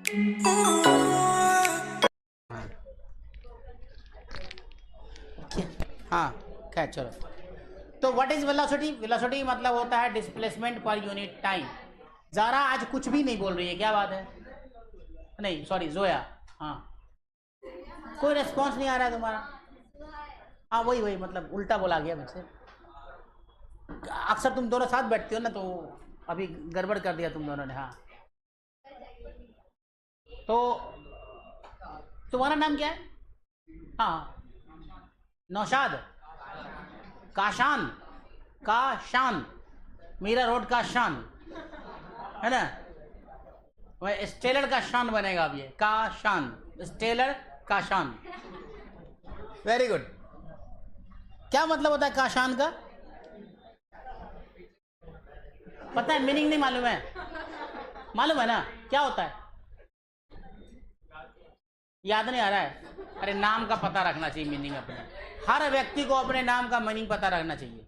हाँ क्या, चलो। तो व्हाट इज वेलोसिटी? वेलोसिटी मतलब होता है displacement per unit time. Zaara आज कुछ भी नहीं बोल रही है, क्या बात है? नहीं सॉरी, जोया। हाँ, कोई रेस्पॉन्स नहीं आ रहा है तुम्हारा। हाँ वही वही, मतलब उल्टा बोला गया मुझसे। अक्सर तुम दोनों साथ बैठते हो ना, तो अभी गड़बड़ कर दिया तुम दोनों ने। हाँ, तो तुम्हारा नाम क्या है? हाँ, नौशाद। काशान, काशान, मीरा रोड का शान, है ना? वह स्टेलर का शान बनेगा अब, ये काशान, स्टेलर का शान। Very good. क्या मतलब होता है काशान का? पता है, मीनिंग नहीं मालूम है? मालूम है ना क्या होता है? याद नहीं आ रहा है? अरे नाम का पता रखना चाहिए मीनिंग अपने। हर व्यक्ति को अपने नाम का मीनिंग पता रखना चाहिए।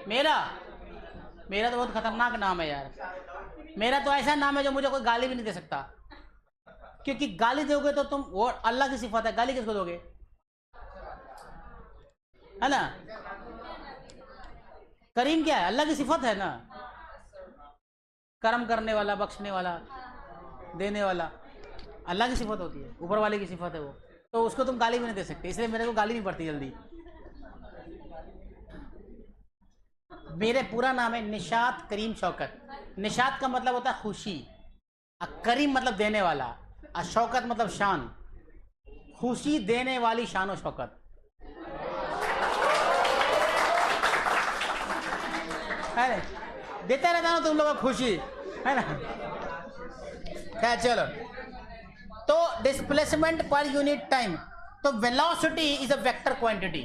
मेरा मेरा तो बहुत खतरनाक नाम है यार। मेरा तो ऐसा नाम है जो मुझे कोई गाली भी नहीं दे सकता, क्योंकि गाली दोगे तो तुम, वो अल्लाह की सिफत है, गाली किसको दोगे? है ना? करीम क्या है? अल्लाह की सिफत है ना, कर्म करने वाला, बख्शने वाला, देने वाला। अल्लाह की सिफत होती है, ऊपर वाले की सिफत है वो। तो उसको तुम गाली भी नहीं दे सकते, इसलिए मेरे को गाली नहीं पड़ती जल्दी। मेरे पूरा नाम है निशात करीम शौकत। निशात का मतलब होता है खुशी, करीम मतलब देने वाला, और शौकत मतलब शान। खुशी देने वाली शान और शौकत है ना? देते रहता ना तुम लोगों को खुशी, है ना? क्या, चलो। तो डिस्प्लेसमेंट पर यूनिट टाइम, तो velocity is a vector quantity.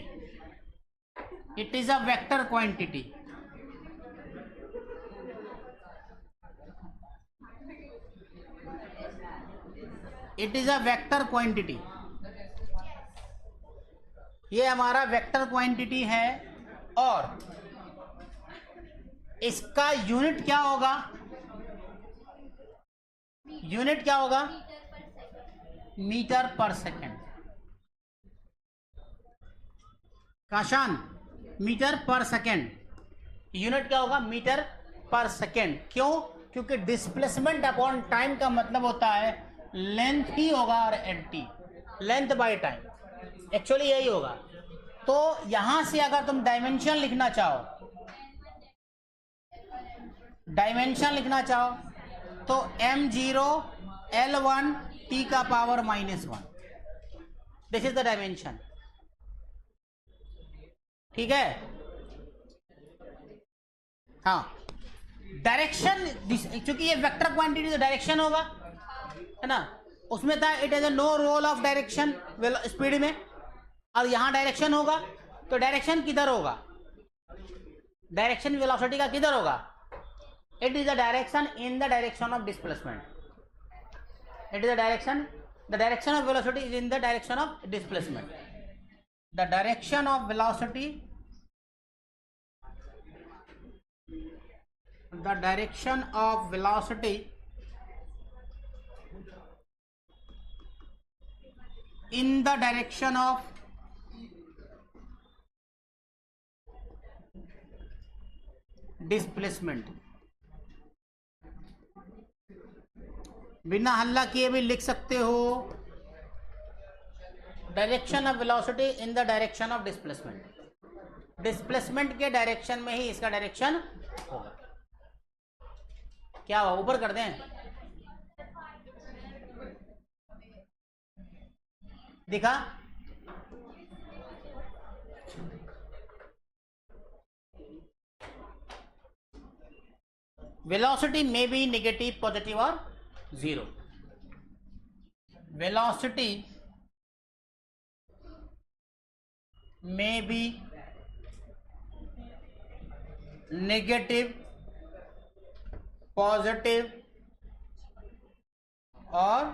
It is a vector quantity. It is a vector quantity. ये हमारा वेक्टर क्वांटिटी है, और इसका यूनिट क्या होगा? यूनिट क्या होगा? Metre per second. Kashan, metre per second. Unit क्या होगा? Metre per second. क्यों? क्योंकि डिस्प्लेसमेंट अपॉन टाइम का मतलब होता है लेंथ ही होगा, और एनटी, लेंथ बाय टाइम, एक्चुअली यही होगा। तो यहां से अगर तुम डायमेंशन लिखना चाहो, डायमेंशन लिखना चाहो, तो m0 l1 t का power -1, this is the dimension. ठीक है? हाँ, डायरेक्शन, क्योंकि ये वेक्टर क्वांटिटी तो डायरेक्शन होगा, है ना? उसमें था it is no role of direction speed में, और यहां डायरेक्शन होगा, तो डायरेक्शन किधर होगा? डायरेक्शन वेलोसिटी का किधर होगा? It is the direction in the direction of displacement. It is the direction of velocity is in the direction of displacement. The direction of velocity, the direction of velocity in the direction of displacement। बिना हल्ला किए भी लिख सकते हो, direction of velocity in the direction of displacement. Displacement के direction में ही इसका डायरेक्शन होगा। क्या हुआ, ऊपर कर दें? दिखा? वेलोसिटी में बी नेगेटिव, पॉजिटिव और जीरो। वेलोसिटी में बी नेगेटिव, पॉजिटिव और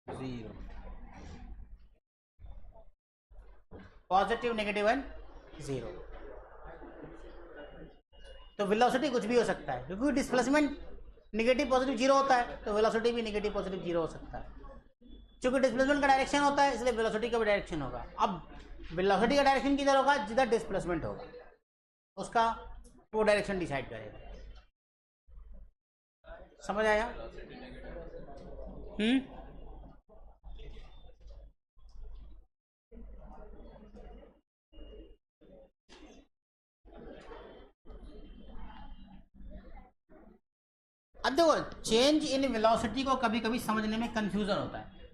zero. Positive, negative and zero. तो वेलोसिटी कुछ भी हो सकता है, क्योंकि डिस्प्लेसमेंट नेगेटिव पॉजिटिव जीरो होता है, तो वेलोसिटी भी नेगेटिव पॉजिटिव जीरो हो सकता है। क्योंकि डिस्प्लेसमेंट का डायरेक्शन होता है, इसलिए वेलोसिटी का भी डायरेक्शन होगा। अब वेलोसिटी का डायरेक्शन किधर होगा? जिधर डिस्प्लेसमेंट होगा उसका वो डायरेक्शन डिसाइड करेगा। समझ आया? अब देखो, चेंज इन वेलोसिटी को कभी कभी समझने में कंफ्यूजन होता है,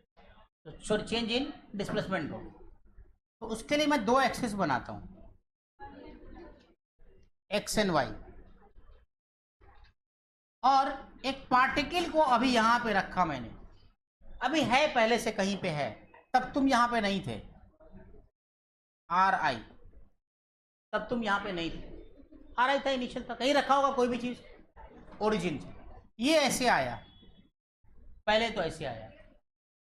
तो चेंज इन डिस्प्लेसमेंट को, तो उसके लिए मैं दो एक्सिस बनाता हूं, एक्स एंड वाई, और एक पार्टिकल को अभी यहां पे रखा मैंने, अभी है पहले से कहीं पे है, तब तुम यहां पे नहीं थे, आर आई, तब तुम यहां पे नहीं थे, आर आई था इनिशियल था, कहीं रखा होगा कोई भी चीज ओरिजिन से, ये ऐसे आया, पहले तो ऐसे आया,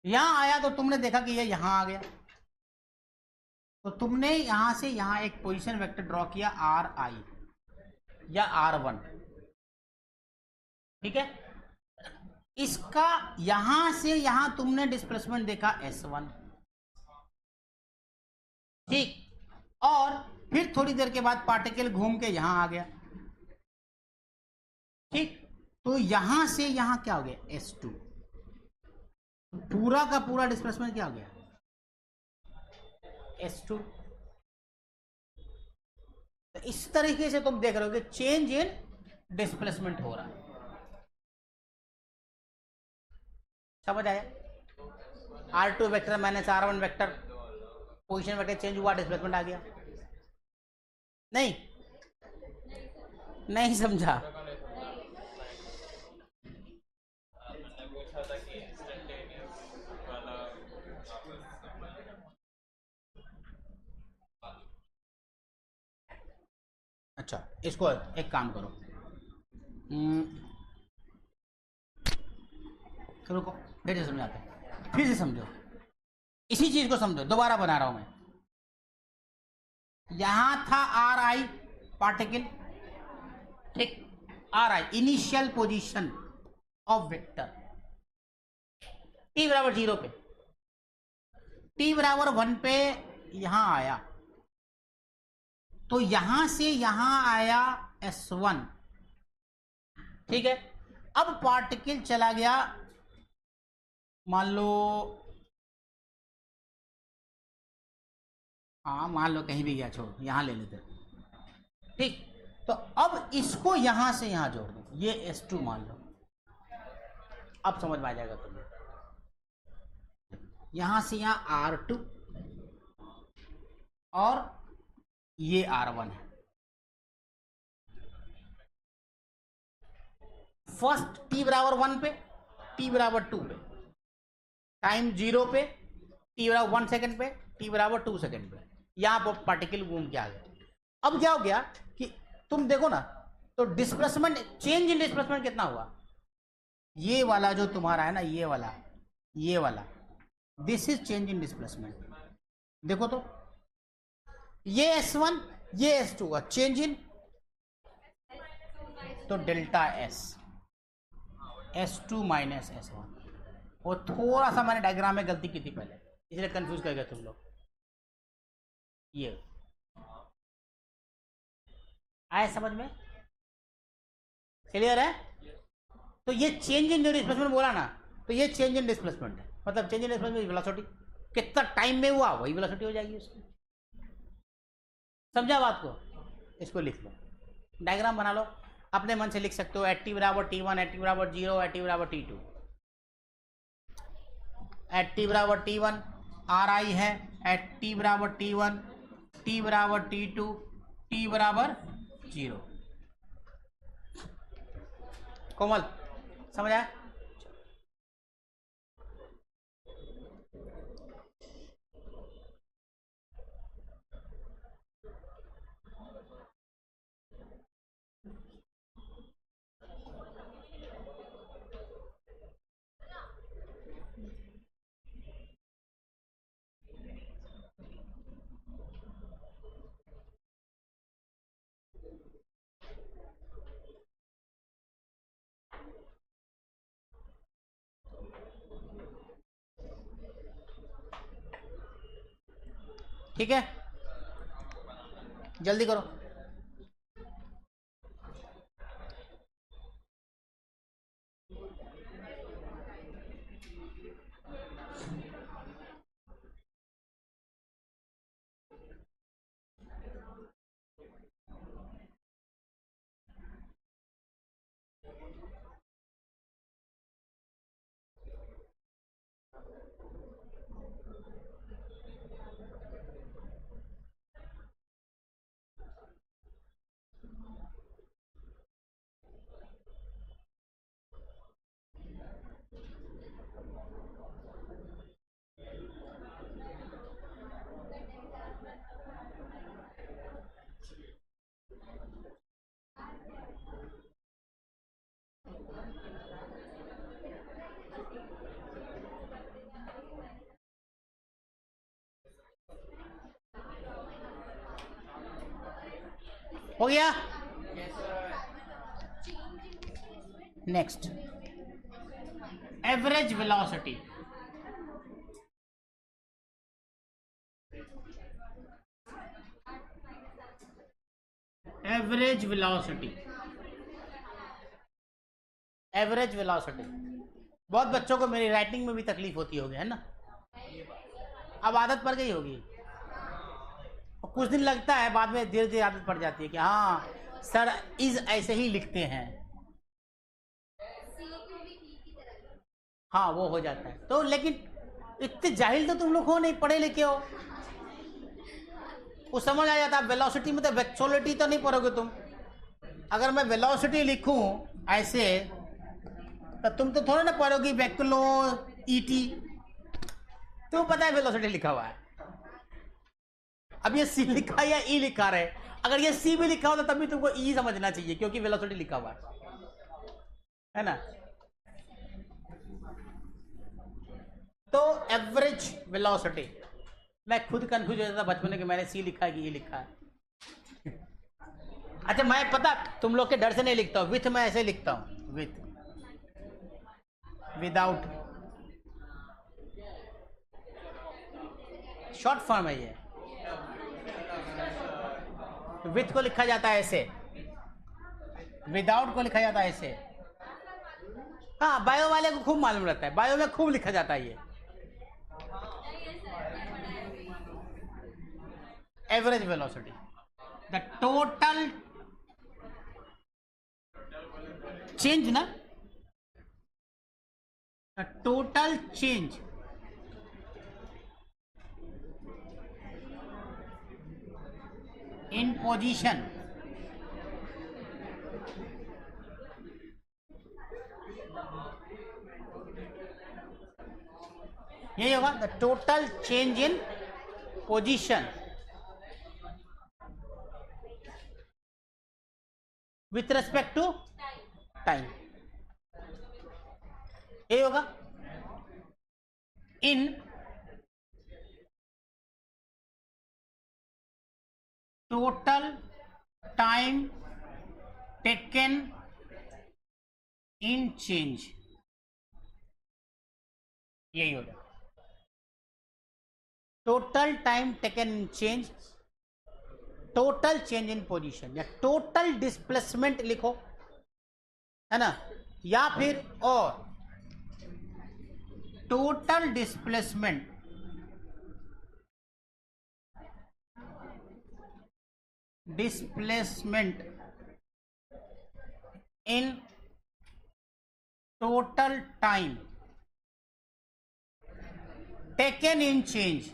यहां आया तो तुमने देखा कि ये यहां आ गया, तो तुमने यहां से यहां एक पोजीशन वेक्टर ड्रॉ किया आर आई या आर वन, ठीक है। इसका यहां से यहां तुमने डिस्प्लेसमेंट देखा S1, ठीक, और फिर थोड़ी देर के बाद पार्टिकल घूम के यहां आ गया, ठीक, तो यहां से यहां क्या हो गया? S2, पूरा का पूरा डिस्प्लेसमेंट क्या हो गया? S2। तो इस तरीके से तुम देख रहे हो कि चेंज इन डिस्प्लेसमेंट हो रहा है। समझ आया? R2 vector minus R1 vector, position vector change हुआ, डिस्प्लेसमेंट आ गया। नहीं, नहीं समझा? अच्छा, इसको एक काम करो, रुको, फिर से समझाते हैं, फिर से समझो, इसी चीज को समझो, दोबारा बना रहा हूं मैं। यहां था आर आई पार्टिकल, ठीक, are I initial position of vector, T बराबर 0 पे, टी बराबर 1 पे यहां आया, तो यहां से यहां आया S1, ठीक है। अब पार्टिकल चला गया, मान लो, हाँ मान लो कहीं भी गया, छोड़, यहां ले लेते, ठीक, तो अब इसको यहां से यहां जोड़ दो, ये S2 मान लो, अब समझ में आ जाएगा तुम्हें, यहां से यहां R2 और ये R1 है, फर्स्ट t बराबर 1 पे, t बराबर 2 पे, टाइम 0 पे, t बराबर 1 सेकेंड पे, t बराबर 2 सेकेंड पे, यहां पर पार्टिकल घूम के आ गया। अब क्या हो गया कि तुम देखो ना, तो डिस्प्लेसमेंट, चेंज इन डिस्प्लेसमेंट कितना हुआ? ये वाला जो तुम्हारा है ना, ये वाला, this is change in displacement. देखो तो, ये S1, ये S2 का चेंज इन, तो डेल्टा S2 माइनस S1, वो थोड़ा सा मैंने डायग्राम में गलती की थी पहले, इसलिए कंफ्यूज कर गए तुम लोग। ये आया समझ में? क्लियर है? तो ये चेंज इन डिस्प्लेसमेंट बोला ना, तो ये चेंज इन डिस्प्लेसमेंट है, मतलब चेंज इन डिस्प्लेसमेंट वेलोसिटी कितना टाइम में हुआ वही वेलोसिटी हो जाएगी उसकी। समझा बात को? इसको लिख लो, डायग्राम बना लो, अपने मन से लिख सकते हो, एट टी बराबर T1, एट टी बराबर 0, एट टी बराबर T2, एट टी बराबर T1 आर आई है, एट टी बराबर T1, टी बराबर T2, टी बराबर 0। कोमल समझ आया? ठीक है, जल्दी करो। हो गया। Next, average velocity. Average velocity, average velocity. बहुत बच्चों को मेरी राइटिंग में भी तकलीफ होती होगी, है ना? अब आदत पड़ गई होगी, कुछ दिन लगता है, बाद में धीरे धीरे आदत पड़ जाती है कि हाँ सर इज ऐसे ही लिखते हैं। हाँ वो हो जाता है। तो लेकिन इतने जाहिल तो तुम लोग हो नहीं, पढ़े लिखे हो, वो समझ आ जाता है। वेलोसिटी में तो वेक्सोलिटी तो नहीं पढ़ोगे तुम। अगर मैं वेलोसिटी लिखूं ऐसे तो तुम तो थोड़ा ना पढ़ोगी वेक्लो ईटी, तो पता है वेलोसिटी लिखा हुआ है। अब ये सी लिखा है या ई लिखा रहे, अगर ये सी भी लिखा होता तब भी तुमको ई समझना चाहिए, क्योंकि वेलोसिटी लिखा हुआ है ना? तो एवरेज वेलोसिटी, मैं खुद कंफ्यूज हो जाता था बचपन में कि मैंने सी लिखा है कि ये लिखा है। अच्छा, मैं पता तुम लोग के डर से नहीं लिखता हूँ, विथ मैं ऐसे लिखता हूँ, विथ, विदाउट, शॉर्ट फॉर्म है ये। विथ को लिखा जाता है ऐसे, विदाउट को लिखा जाता है ऐसे। हाँ, बायो वाले को खूब मालूम रहता है, बायो में खूब लिखा जाता है ये average velocity, the total change ना, the total change in position यही होगा, the total change in position with respect to time, यही होगा। In total time taken in change, यही होगा total time taken in change, total change in position, या total displacement लिखो, है ना? या फिर और total displacement in total time taken in change.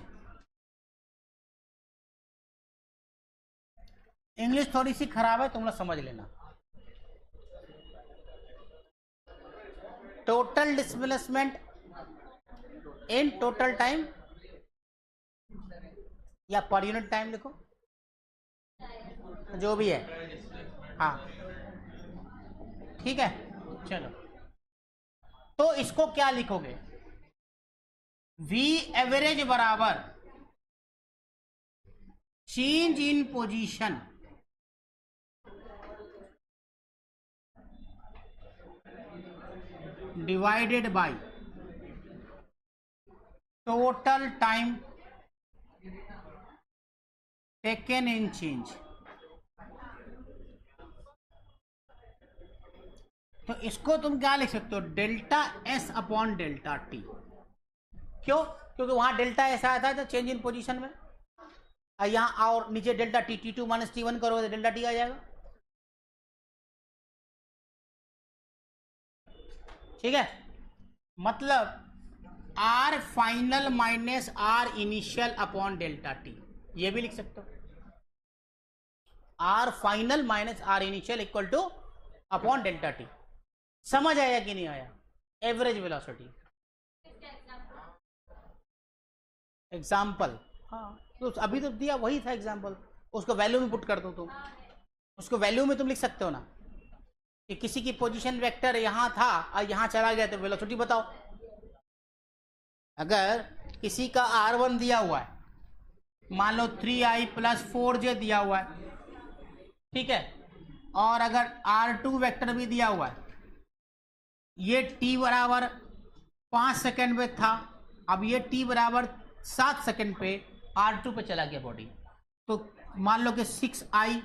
English थोड़ी सी खराब है, तुम लोग समझ लेना। Total displacement in total time, या पर यूनिट टाइम लिखो, जो भी है। हाँ ठीक है, चलो। तो इसको क्या लिखोगे? वी एवरेज बराबर change in position divided by total time taken in change. तो इसको तुम क्या लिख सकते हो, delta S upon delta T. क्यों? क्योंकि वहां डेल्टा एस आया था तो चेंज इन पोजीशन में, और यहां और नीचे delta T, T2 minus T1 करोगे तो डेल्टा टी आ जाएगा। ठीक है, मतलब R final minus R initial upon delta T, ये भी लिख सकते हो। R final minus R initial equal to upon delta T. समझ आया कि नहीं आया? एवरेज वेलोसिटी एग्जाम्पल, हाँ तो अभी तो दिया वही था एग्जाम्पल, उसको वैल्यू में पुट कर दो तुम, उसको वैल्यू में तुम लिख सकते हो ना कि किसी की पोजीशन वेक्टर यहां था और यहां चला गया तो वेलोसिटी बताओ। अगर किसी का R1 दिया हुआ है, मान लो 3i प्लस 4j दिया हुआ है, ठीक है, और अगर R2 वेक्टर भी दिया हुआ है, ये t बराबर 5 सेकेंड पे था, अब ये t बराबर 7 सेकेंड पे R2 पे चला गया बॉडी, तो मान लो कि 6i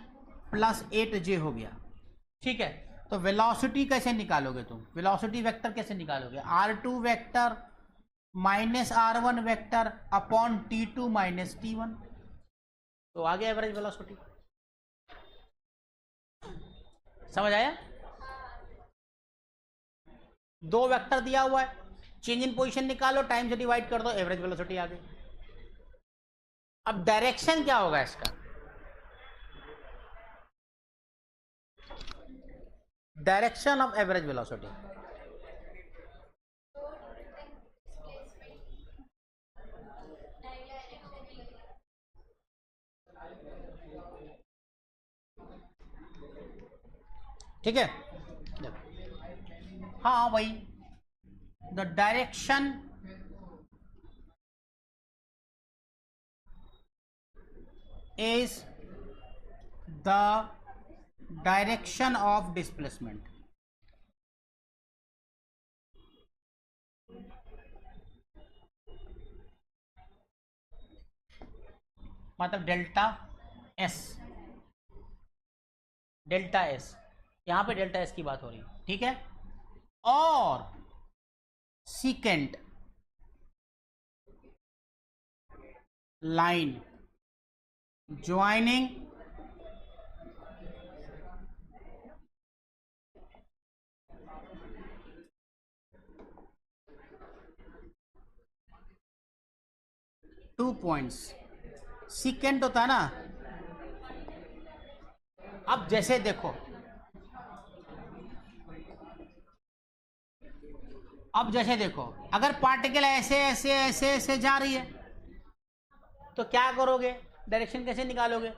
प्लस 8j हो गया। ठीक है, तो वेलोसिटी कैसे निकालोगे तुम? वेलोसिटी वेक्टर कैसे निकालोगे? R2 vector minus R1 vector upon T2 minus T1, तो आ गया एवरेज वेलोसिटी। समझ आया? दो वेक्टर दिया हुआ है, चेंज इन पोजीशन निकालो, टाइम से डिवाइड कर दो, एवरेज वेलोसिटी आ गई। अब डायरेक्शन क्या होगा इसका? डायरेक्शन ऑफ एवरेज वेलोसिटी, ठीक है, हाँ भाई, the direction is the direction of displacement। मतलब डेल्टा एस, डेल्टा एस, यहां पे डेल्टा एस की बात हो रही है, ठीक है, और secant line joining two points. Secant होता है ना, अब जैसे देखो, अब जैसे देखो, अगर पार्टिकल ऐसे ऐसे ऐसे ऐसे जा रही है तो क्या करोगे? डायरेक्शन कैसे निकालोगे?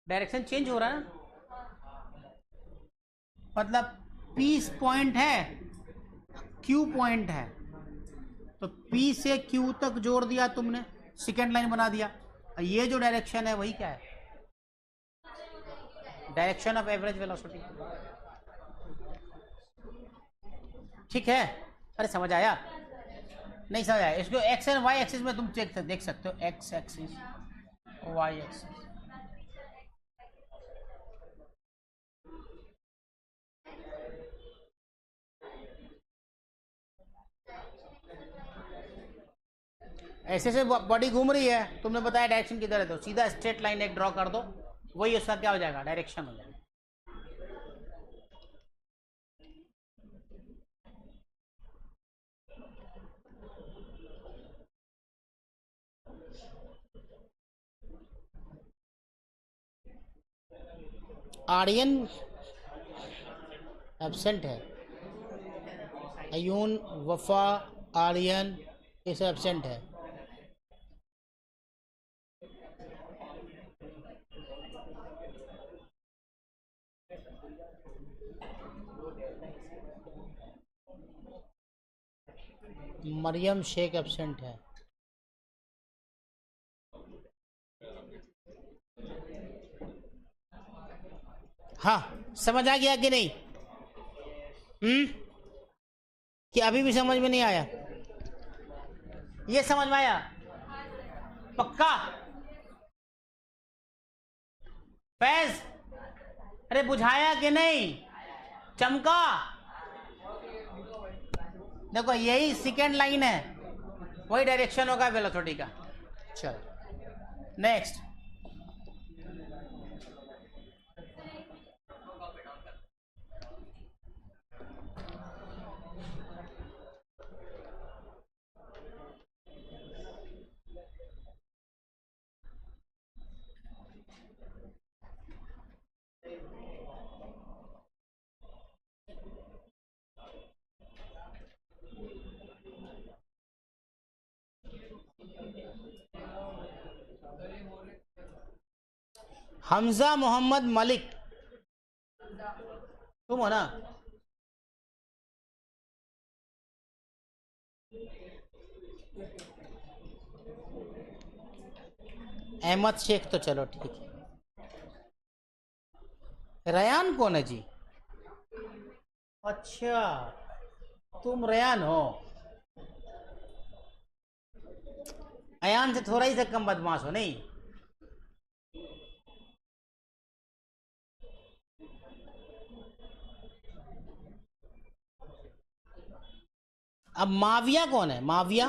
डायरेक्शन चेंज हो रहा है ना, मतलब P पॉइंट है, Q पॉइंट है, तो P से Q तक जोड़ दिया तुमने, सेकेंड लाइन बना दिया, ये जो डायरेक्शन है वही क्या है? Direction of average velocity. ठीक है, अरे समझ आया? नहीं समझ आया? इसको एक्स एंड वाई एक्सिस में तुम देख सकते हो, एक्स एक्सिस, वाई एक्सिस। ऐसे से बॉडी घूम रही है, तुमने बताया डायरेक्शन किधर है, तो सीधा स्ट्रेट लाइन एक ड्रॉ कर दो, वही उसका क्या हो जाएगा? डायरेक्शन हो जाएगा। आर्यन एब्सेंट है, अयून, वफा, आर्यन ये सब एब्सेंट है। मरियम शेख एब्सेंट है। हाँ, समझ आ गया कि नहीं? कि अभी भी समझ में नहीं आया? ये समझ में आया? पक्का? फैज, अरे बुझाया कि नहीं? चमका? देखो यही सेकेंड लाइन है, वही डायरेक्शन होगा वेलोसिटी का। चलो नेक्स्ट। हमजा मोहम्मद मलिक, तुम हो ना? अहमद शेख तो चलो ठीक है। रयान कौन है जी? अच्छा तुम रयान हो। अयान से थोड़ा ही से कम बदमाश हो नहीं? अब माविया कौन है? माविया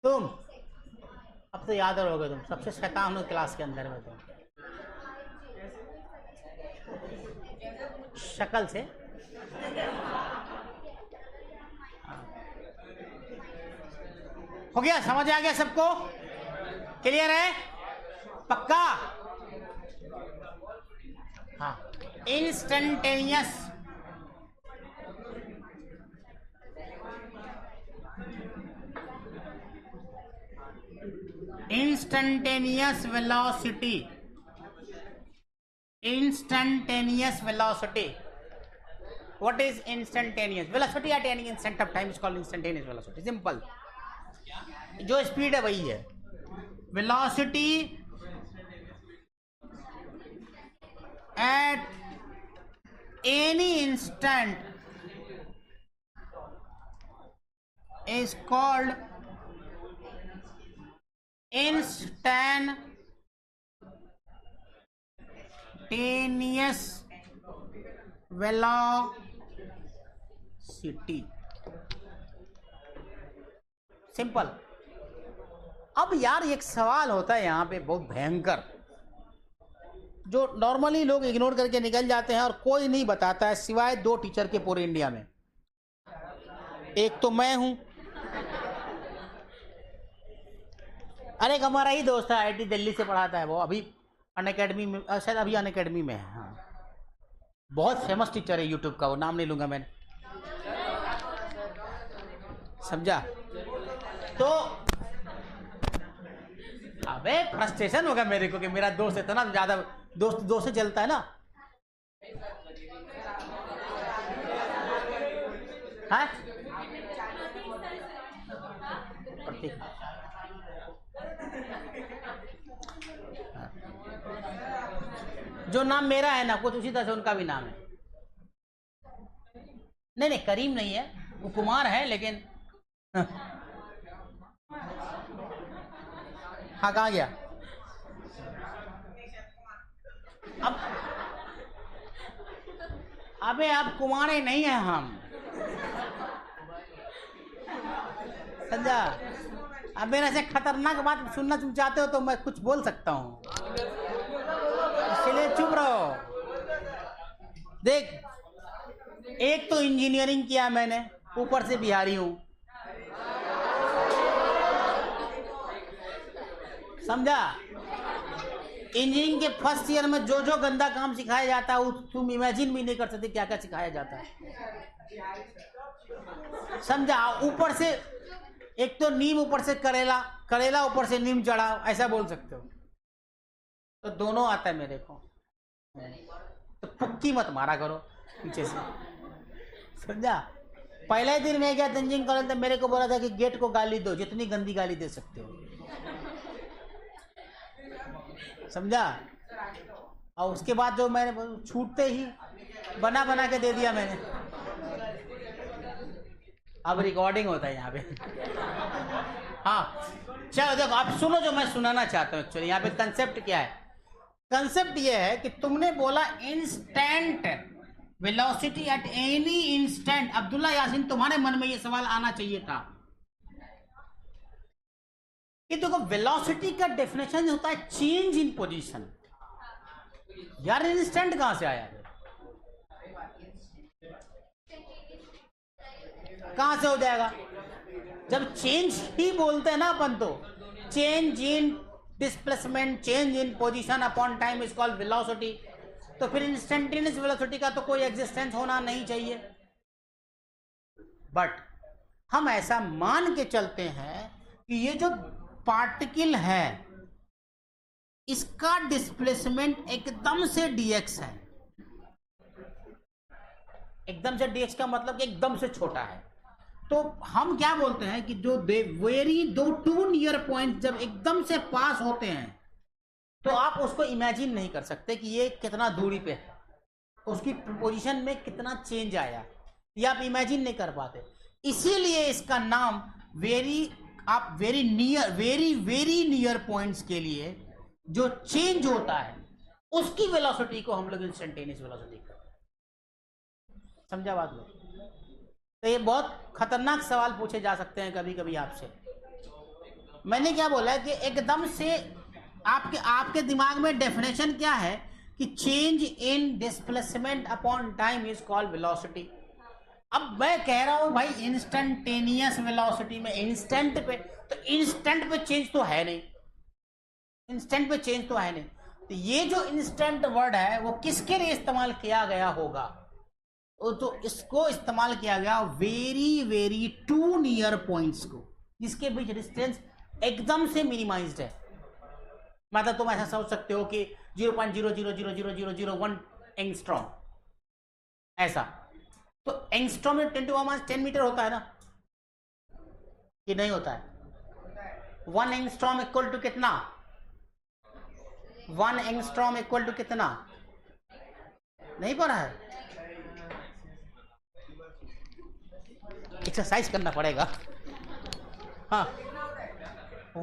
तुम? अब तो याद रहोगे तुम, सबसे शैतान हो क्लास के अंदर में तुम, शक्ल से। हो गया, समझ आ गया सबको? क्लियर है? पक्का? हाँ, instantaneous velocity, instantaneous velocity. What is instantaneous velocity? At any instant of time is called instantaneous velocity. Simple. जो स्पीड है वही है velocity at any instant is called instantaneous velocity. Simple. अब यार एक सवाल होता है यहाँ पे बहुत भयंकर, जो नॉर्मली लोग इग्नोर करके निकल जाते हैं और कोई नहीं बताता है सिवाय दो टीचर के पूरे इंडिया में। एक तो मैं हूं, अरे एक हमारा ही दोस्त है आईटी दिल्ली से पढ़ाता है, वो अभी अनअकैडमी में, शायद अभी अनअकैडमी में है। हाँ, बहुत फेमस टीचर है यूट्यूब का, वो नाम नहीं लूंगा मैंने, समझा? तो अबे फ्रस्ट्रेशन होगा मेरे को कि मेरा दोस्त इतना ज्यादा, दोस्त से चलता है ना। हाँ? जो नाम मेरा है ना, कुछ उसी तरह से उनका भी नाम है। नहीं करीम नहीं है, वो कुमार है, लेकिन हाँ कहाँ गया? अब अबे आप कुमारे नहीं है हम, समझा? अब मेरे से खतरनाक बात सुनना तुम चाहते हो तो मैं कुछ बोल सकता हूँ, इसलिए चुप रहो। देख, एक तो इंजीनियरिंग किया मैंने, ऊपर से बिहारी हूं, समझा? इंजीनियरिंग के फर्स्ट ईयर में जो जो गंदा काम सिखाया जाता है तुम इमेजिन भी नहीं कर सकते क्या क्या सिखाया जाता है, समझा? ऊपर से एक तो नीम, ऊपर से करेला, करेला ऊपर से नीम चढ़ा, ऐसा बोल सकते हो। तो दोनों आता है मेरे को, तो पुक्की मत मारा करो पीछे से, समझा? पहले दिन में गया इंजीनियरिंग कॉलेज, तो मेरे को बोला था कि गेट को गाली दो, जितनी गंदी गाली दे सकते हो, समझा? और उसके बाद जो मैंने छूटते ही बना के दे दिया मैंने। अब रिकॉर्डिंग होता है यहाँ पे, हाँ चलो देखो, आप सुनो जो मैं सुनाना चाहता हूँ। एक्चुअली यहाँ पे कंसेप्ट क्या है? कंसेप्ट ये है कि तुमने बोला instant velocity at any instant. Abdullah Yasin, तुम्हारे मन में ये सवाल आना चाहिए था कि देखो वेलोसिटी का डेफिनेशन होता है चेंज इन पोजीशन। यार इंस्टेंट कहां से आया? कहां से हो जाएगा? जब चेंज ही बोलते हैं ना अपन, तो change in displacement, change in position upon time is called velocity. तो फिर इंस्टेंटेनियस वेलोसिटी का तो कोई एग्जिस्टेंस होना नहीं चाहिए। बट हम ऐसा मान के चलते हैं कि ये जो पार्टिकल है इसका डिस्प्लेसमेंट एकदम से dx है। एकदम से dx का मतलब कि एकदम से छोटा है। तो हम क्या बोलते हैं कि जो दो टू नियर पॉइंट जब एकदम से पास होते हैं तो आप उसको इमेजिन नहीं कर सकते कि ये कितना दूरी पे है, उसकी पोजीशन में कितना चेंज आया, ये आप इमेजिन नहीं कर पाते। इसीलिए इसका नाम वेरी नियर पॉइंट्स के लिए जो चेंज होता है उसकी वेलोसिटी को हम लोग इंस्टेंटेनियस वेलोसिटी कहते हैं। समझा बात लो? तो ये बहुत खतरनाक सवाल पूछे जा सकते हैं कभी कभी आपसे। मैंने क्या बोला कि एकदम से आपके दिमाग में डेफिनेशन क्या है कि change in displacement upon time is called velocity. अब मैं कह रहा हूं भाई इंस्टेंटेनियस वेलोसिटी में इंस्टेंट पे, तो इंस्टेंट पे चेंज तो है नहीं, इंस्टेंट पे चेंज तो है नहीं। तो ये जो इंस्टेंट वर्ड है वो किसके लिए इस्तेमाल किया गया होगा? तो इसको इस्तेमाल किया गया वेरी टू नियर पॉइंट्स को, जिसके बीच डिस्टेंस एकदम से मिनिमाइज्ड है। मतलब तुम ऐसा सोच सकते हो कि 0.0000001 एंगस्ट्रॉम, ऐसा। तो एंगस्ट्रॉम में 10⁻10 मीटर होता है ना, कि नहीं होता है? 1 एंगस्ट्रॉम इक्वल टू कितना? 1 एंगस्ट्रॉम इक्वल टू कितना? नहीं पढ़ा है? एक्सरसाइज करना पड़ेगा। हाँ,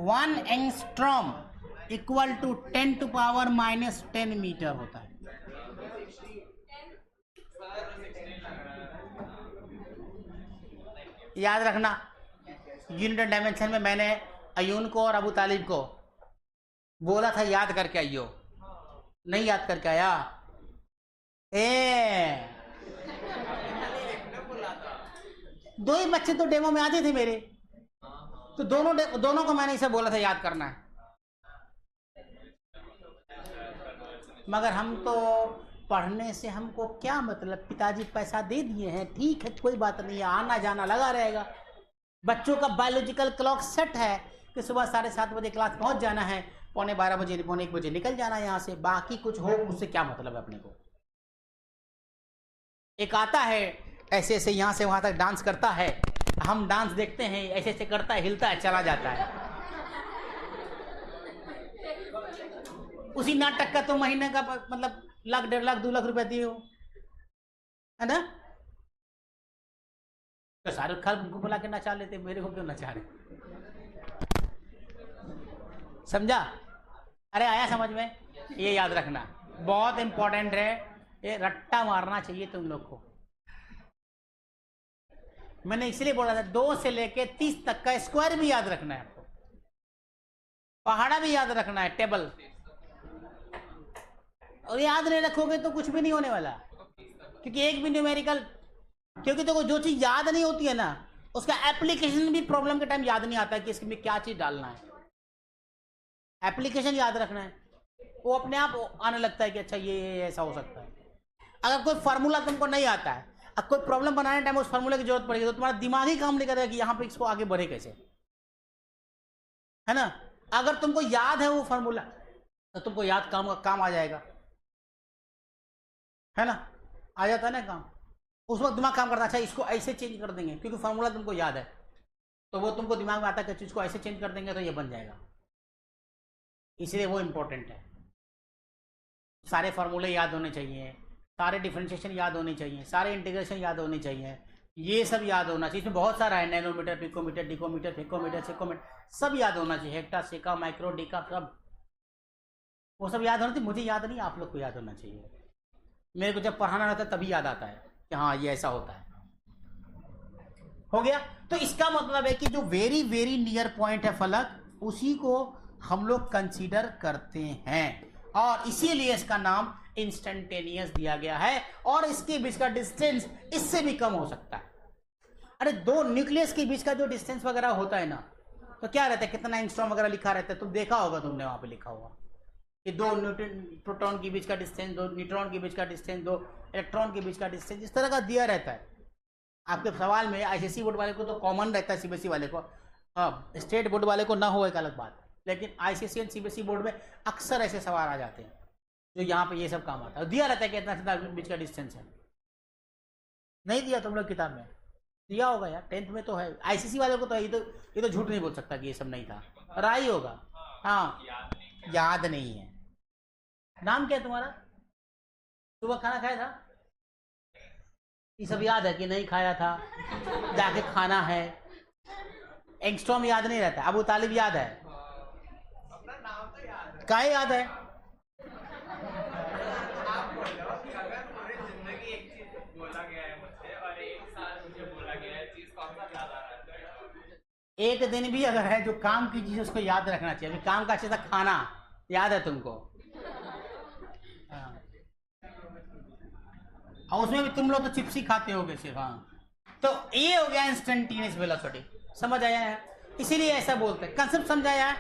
1 एंगस्ट्रॉम इक्वल टू 10⁻⁻10 मीटर होता है। याद रखना, यूनिट डायमेंशन में मैंने अयून को और अबू तालिब को बोला था याद करके आइयो, नहीं याद करके आया? दो ही बच्चे तो डेमो में आते थे मेरे, तो दोनों को मैंने इसे बोला था याद करना है। मगर हम तो पढ़ने से हमको क्या मतलब, पिताजी पैसा दे दिए हैं, ठीक है कोई बात नहीं है, आना जाना लगा रहेगा। बच्चों का बायोलॉजिकल क्लॉक सेट है कि सुबह 7:30 बजे क्लास पहुंच जाना है, 12:15 बजे 1 बजे निकल जाना है यहाँ से। बाकी कुछ हो उससे क्या मतलब है अपने को। एक आता है ऐसे ऐसे यहाँ से वहां तक डांस करता है, हम डांस देखते हैं, ऐसे ऐसे करता है, हिलता है, चला जाता है। उसी नाटक का तो महीने का मतलब 1,00,000, 1.5 लाख, 2 लाख रुपया दिए हो, है ना? तो शाहरुख खान को बुला के नचा लेते, मेरे को क्यों नचा रहे? समझा? अरे आया समझ में? ये याद रखना बहुत इंपॉर्टेंट है, ये रट्टा मारना चाहिए तुम लोग को। मैंने इसलिए बोला था 2 से लेके 30 तक का स्क्वायर भी याद रखना है आपको, पहाड़ा भी याद रखना है, टेबल। और याद नहीं रखोगे तो कुछ भी नहीं होने वाला, क्योंकि एक भी न्यूमेरिकल, क्योंकि तो जो चीज याद नहीं होती है ना उसका एप्लीकेशन भी प्रॉब्लम के टाइम याद नहीं आता है कि इसमें क्या चीज डालना है। एप्लीकेशन याद रखना है, वो अपने आप आने लगता है कि अच्छा ये ऐसा हो सकता है। अगर कोई फार्मूला तुमको नहीं आता है, अब कोई प्रॉब्लम बनाने टाइम उस फार्मूले की जरूरत पड़ेगी, तो तुम्हारा दिमाग ही काम नहीं करेगा कि यहाँ पे इसको आगे बढ़े कैसे, है ना? अगर तुमको याद है वो फार्मूला तो तुमको याद काम आ जाएगा, है ना? आ जाता है ना काम, उस वक्त दिमाग काम करता है, अच्छा इसको ऐसे चेंज कर देंगे क्योंकि फार्मूला तुमको याद है, तो वो तुमको दिमाग में आता है कि चीज को ऐसे चेंज कर देंगे तो ये बन जाएगा। इसलिए वो इंपॉर्टेंट है। सारे फार्मूले याद होने चाहिए, सारे डिफरेंशिएशन याद होने चाहिए, सारे इंटीग्रेशन याद होने चाहिए, ये सब याद होना चाहिए। इसमें बहुत सारा है, नैनोमीटर, पिकोमीटर, डिकोमीटर, फेकोमीटर, सेकोमीटर, सब याद होना चाहिए। हेक्टा, सेका, माइक्रो, डिका, सब वो सब याद होना चाहिए। मुझे याद नहीं, आप लोग को याद होना चाहिए। मेरे को जब पढ़ाना रहता है तभी याद आता है कि हाँ ये ऐसा होता है। हो गया। तो इसका मतलब है कि जो वेरी वेरी नियर पॉइंट है फलक, उसी को हम लोग कंसीडर करते हैं, और इसीलिए इसका नाम इंस्टेंटेनियस दिया गया है। और इसके बीच का डिस्टेंस इससे भी कम हो सकता है। अरे दो न्यूक्लियस के बीच का जो डिस्टेंस वगैरह होता है ना, तो क्या रहता है, कितना एंगस्ट्रॉम वगैरह लिखा रहता है, तुम देखा होगा, तुमने वहां पे लिखा हुआ कि दो प्रोटॉन के बीच का डिस्टेंस, दो न्यूट्रॉन के बीच का डिस्टेंस, दो इलेक्ट्रॉन के बीच का डिस्टेंस, इस तरह का दिया रहता है। आपके सवाल में आईसीएसई बोर्ड वाले को तो कॉमन रहता है, सीबीएसई वाले को, हाँ स्टेट बोर्ड वाले को ना हो एक अलग बात, लेकिन आईसीएसई और सीबीएसई बोर्ड में अक्सर ऐसे सवाल आ जाते हैं जो यहाँ पे ये सब काम आता है। दिया रहता है कि इतना सीधा बीच का डिस्टेंस है। नहीं दिया तुम लोग किताब में? दिया होगा यार, 10th में तो है। आईसीएसई वाले को तो ये तो झूठ नहीं बोल सकता कि ये सब नहीं था, और आई होगा। हाँ याद नहीं है। नाम क्या है तुम्हारा? सुबह खाना खाया था? ये सब याद है कि नहीं खाया था? जाके खाना है। एंगस्ट्रॉम याद नहीं रहता, अबू तालिब याद है, काय याद है? एक दिन भी अगर है जो काम की चीज उसको याद रखना चाहिए। अभी काम का अच्छे से खाना याद है तुमको? हाँ। और उसमें भी तुम लोग तो चिप्स ही खाते होगे सिर्फ। हाँ, तो ये हो गया इंस्टेंटेनियस वेलोसिटी। समझ आया है? इसीलिए ऐसा बोलते हैं। कंसेप्ट समझाया है,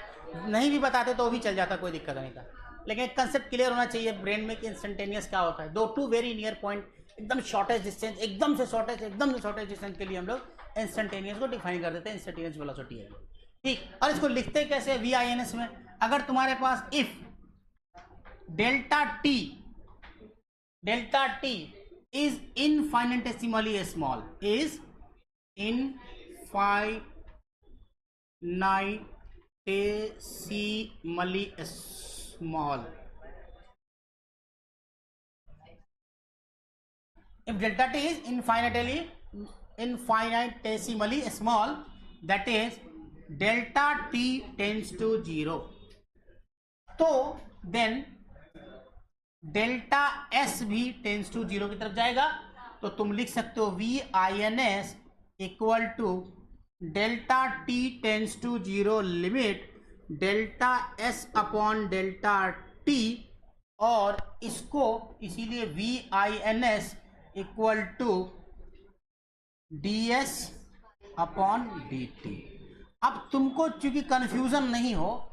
नहीं भी बताते तो भी चल जाता, कोई दिक्कत नहीं था, लेकिन कंसेप्ट क्लियर होना चाहिए ब्रेन में कि इंस्टेंटेनियस क्या होता है। दो टू वेरी नियर पॉइंट, एकदम शॉर्टेस्ट डिस्टेंस, एकदम से शॉर्टेस्ट डिस्टेंस के लिए हम लोग इंस्टेंटेनियस को डिफाइन कर देते हैं, इंस्टेंटेनियस वेलोसिटी है। ठीक, और इसको लिखते कैसे VINS में? अगर तुम्हारे पास if delta T is infinitesimally small, is infinitesimally small. If delta t is infinitesimally small, that is delta t tends to 0, तो then डेल्टा एस भी टेंस टू 0 की तरफ जाएगा। तो तुम लिख सकते हो VINS equal to delta T tends to 0 limit delta S upon delta T, और इसको इसीलिए VINS equal to DS upon DT। अब तुमको चूंकि कंफ्यूजन नहीं हो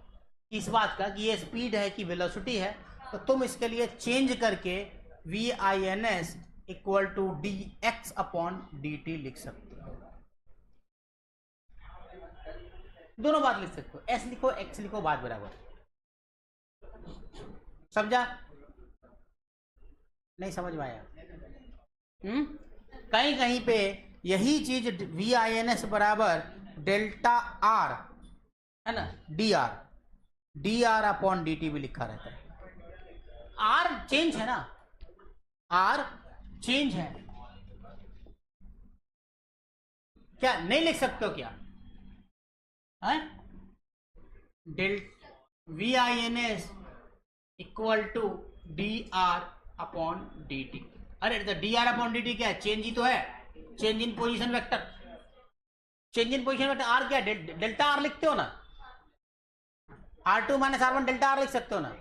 इस बात का कि ये स्पीड है कि वेलोसिटी है, तो तुम इसके लिए चेंज करके VINS equal to DX upon DT लिख सकते हो। दोनों बात लिख सकते हो, S लिखो X लिखो, बात बराबर। समझा? नहीं समझ में आया? कहीं कहीं पे यही चीज VINS बराबर डेल्टा R है ना, DR अपॉन DT भी लिखा रहता है। R चेंज है ना, R चेंज है, क्या नहीं लिख सकते हो क्या? है VINS equal to DR upon DT। अरे तो DR अपॉन DT क्या है? चेंज ही तो है, change in position vector. Change in position vector R क्या है? डेल्टा R लिखते हो ना, R2 minus R1 delta R लिख सकते हो ना,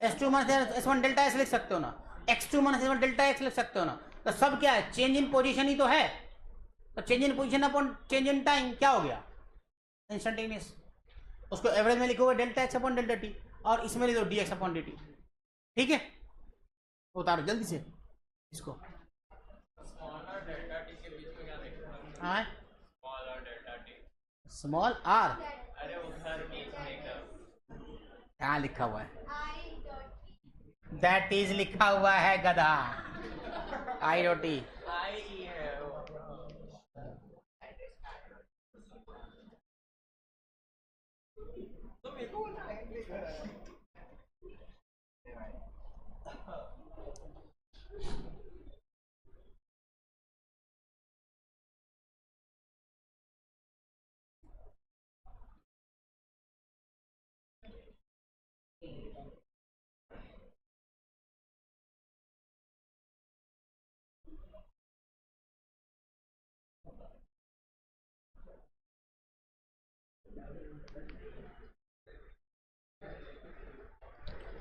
S2 minus S1 delta S लिख सकते हो ना, X2 minus S1 delta X लिख सकते हो ना। तो सब क्या है? चेंज इन पोजीशन ही तो है। तो change in position upon change in time क्या हो गया? इंस्टेंटेनियस। उसको एवरेज में लिखोगे delta X upon delta T, और इसमें लिखो DX अपॉन DT। ठीक है, उतारो जल्दी से इसको। हाँ स्मॉल R क्या लिखा हुआ है? दैट इज लिखा हुआ है गधा, I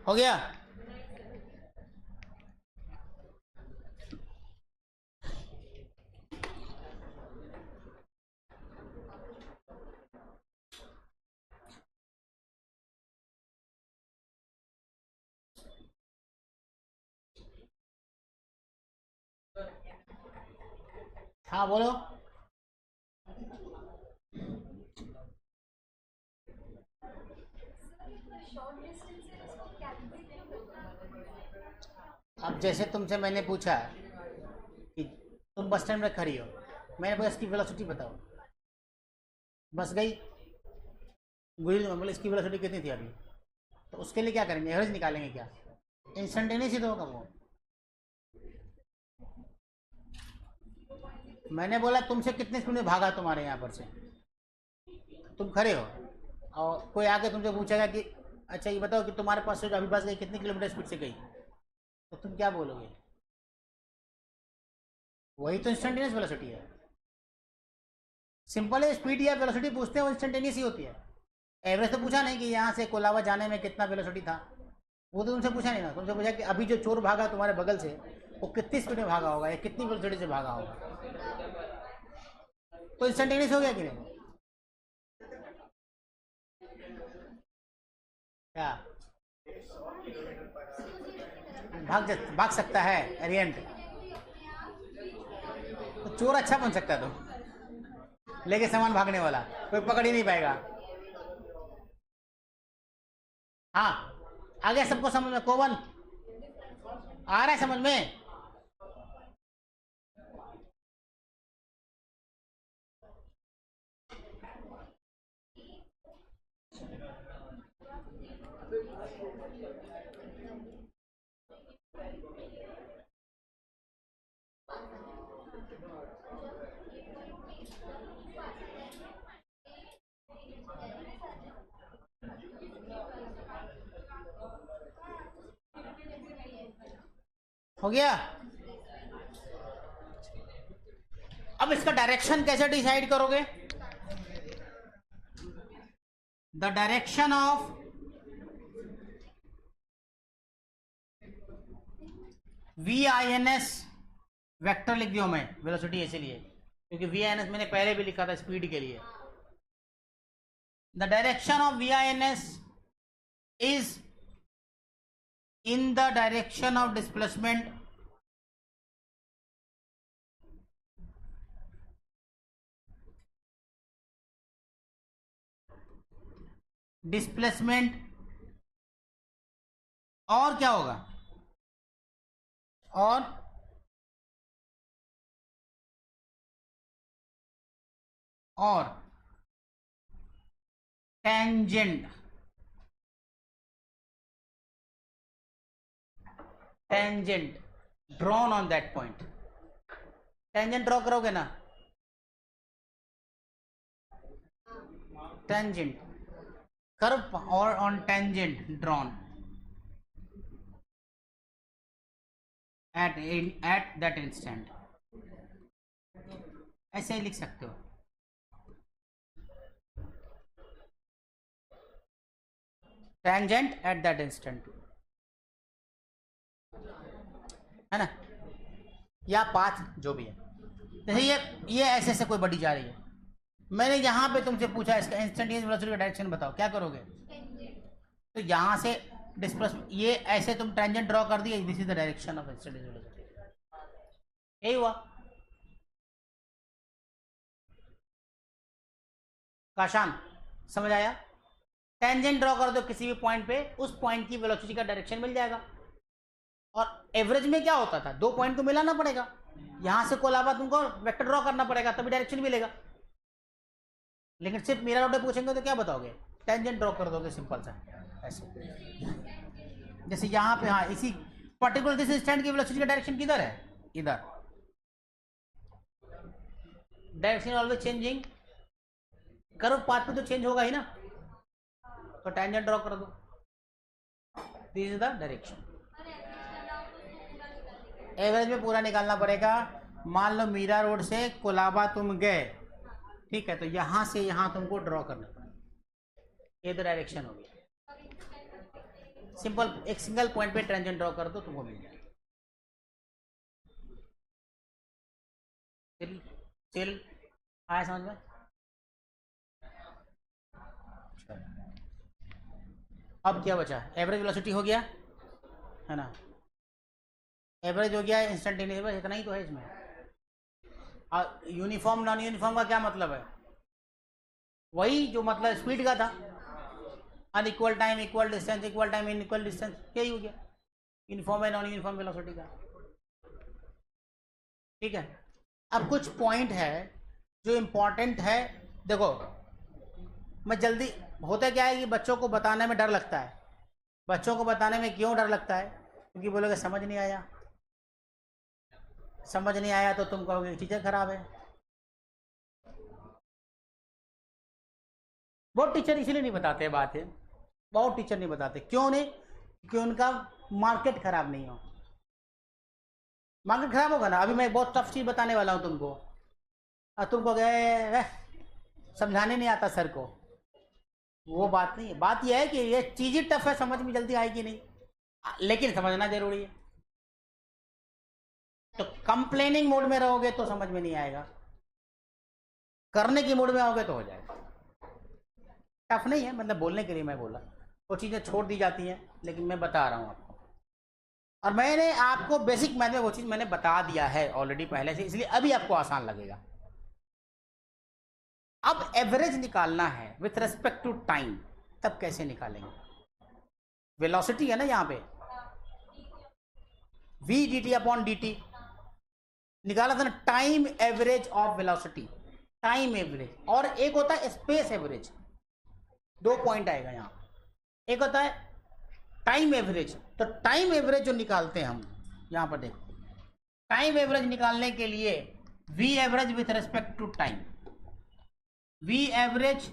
हो गया? हाँ बोलो। अब जैसे तुमसे मैंने पूछा कि तुम बस स्टैंड में खड़ी हो, मैंने बोला इसकी वेलोसिटी बताओ, बस गई गुजरी, बोले इसकी वेलोसिटी कितनी थी अभी, तो उसके लिए क्या करेंगे, एवरेज निकालेंगे क्या? इंस्टेंटेनियस ही तो होगा वो। मैंने बोला तुमसे कितने स्पीड में भागा तुम्हारे यहाँ पर से, तुम खड़े हो और कोई आके तुमसे पूछेगा कि अच्छा ये बताओ कि तुम्हारे पास से जो अभी बस गई कितनी किलोमीटर स्पीड से गई, तो तुम क्या बोलोगे? वही तो इंस्टेंटेनियस वेलोसिटी है। सिंपल है, स्पीड या वेलोसिटी पूछते हैं वो इंस्टेंटेनियस ही होती है। एवरेज तो पूछा नहीं कि यहाँ से कोलाबा जाने में कितना वेलोसिटी था, वो तो तुमसे पूछा नहीं ना। तुमसे पूछा कि अभी जो चोर भागा तुम्हारे बगल से वो कितनी स्पीड में भागा होगा या कितनी वेलोसिटी से भागा होगा, तो इंस्टेंटेनियस हो गया कि नहीं? क्या भाग सकता है एरियंट, तो चोर अच्छा बन सकता है तो लेके सामान भागने वाला कोई पकड़ ही नहीं पाएगा। हाँ आ गया सबको समझ में? कोवन आ रहा है समझ में? हो गया? अब इसका डायरेक्शन कैसे डिसाइड करोगे? The direction of VINS vector लिख दिया मैं वेलोसिटी इसलिए क्योंकि VINS मैंने पहले भी लिखा था स्पीड के लिए। The direction of VINS is in the direction of displacement और क्या होगा, और tangent drawn on that point. Tangent draw करोगे ना, टेंजेंट कर्व और on tangent drawn at that instant, ऐसे ही लिख सकते हो। टेंजेंट एट दैट इंस्टेंट है ना, या पाथ जो भी है। जैसे ये ऐसे ऐसे कोई बड़ी जा रही है, मैंने यहाँ पे तुमसे पूछा इसका इंस्टेंटेनियस वेलोसिटी का डायरेक्शन बताओ, क्या करोगे? तो यहाँ से डिस्प्लेस ये ऐसे तुम टेंजेंट ड्रॉ कर दिए, this is the direction of instantaneous velocity. यही हुआ। काशान समझ आया? टेंजेंट ड्रॉ कर दो किसी भी पॉइंट पे, उस पॉइंट की वेलोसिटी का डायरेक्शन मिल जाएगा। और एवरेज में क्या होता था, दो पॉइंट को मिलाना पड़ेगा, यहां से कोलाबा तुमको वेक्टर ड्रॉ करना पड़ेगा तभी डायरेक्शन मिलेगा। लेकिन सिर्फ मेरा रोटे पूछेंगे तो क्या बताओगे? टेंजेंट ड्रॉ कर दोगे सिंपल सा ऐसे। जैसे यहाँ पे हाँ इसी पर्टिकुलर दिस स्टैंड की वेलोसिटी का डायरेक्शन किधर है? इधर। Direction always changing, curve path पे तो चेंज होगा ही ना, तो टेंजेंट ड्रॉ कर दो, this is the direction. Average में पूरा निकालना पड़ेगा। मान लो मीरा रोड से कोलाबा तुम गए, ठीक है, तो यहां से यहां तुमको ड्रॉ करना पड़ेगा, ये तो डायरेक्शन हो गया। सिंपल एक सिंगल पॉइंट पे टेंजेंट ड्रॉ कर दो, तुमको मिल जाएगा। स्टिल आया समझ में? अब क्या बचा? एवरेज वेलोसिटी हो गया है ना, एवरेज हो गया, इंस्टेंटेनियस, इतना ही तो है इसमें। और यूनिफॉर्म नॉन यूनिफॉर्म का क्या मतलब है? वही जो मतलब स्पीड का था, unequal time equal distance, equal time in equal distance, यही हो गया यूनिफॉर्म है नॉन यूनिफॉर्म वेलोसिटी का। ठीक है, अब कुछ पॉइंट है जो इम्पोर्टेंट है। देखो मैं जल्दी, होता क्या है कि बच्चों को बताने में डर लगता है। बच्चों को बताने में क्यों डर लगता है? क्योंकि बोलोगे समझ नहीं आया, समझ नहीं आया तो तुम कहोगे चीजें खराब है। बहुत टीचर इसलिए नहीं बताते, बात है बहुत टीचर नहीं बताते। क्यों नहीं? क्योंकि उनका मार्केट खराब नहीं हो। मार्केट खराब होगा ना। अभी मैं बहुत टफ चीज बताने वाला हूं तुमको, और तुमको गए समझाने नहीं आता सर को, वो बात नहीं है। बात यह है कि ये चीज ही टफ है, समझ में जल्दी आएगी नहीं, लेकिन समझना जरूरी है। तो कंप्लेनिंग मोड में रहोगे तो समझ में नहीं आएगा, करने की मोड में आओगे तो हो जाएगा। टफ नहीं है, मतलब बोलने के लिए मैं बोला, वो चीजें छोड़ दी जाती हैं, लेकिन मैं बता रहा हूं आपको। और मैंने आपको बेसिक मैथ में वो चीज मैंने बता दिया है ऑलरेडी पहले से, इसलिए अभी आपको आसान लगेगा। अब एवरेज निकालना है विथ रेस्पेक्ट टू टाइम, तब कैसे निकालेंगे? वेलोसिटी है ना यहाँ पे, v dt अपॉन dt निकाला था ना, time average of velocity, time average, और एक होता है स्पेस एवरेज। दो पॉइंट आएगा यहाँ, एक होता है टाइम एवरेज। तो टाइम एवरेज जो निकालते हैं हम यहां पर देखो, टाइम एवरेज निकालने के लिए v average with respect to time, v average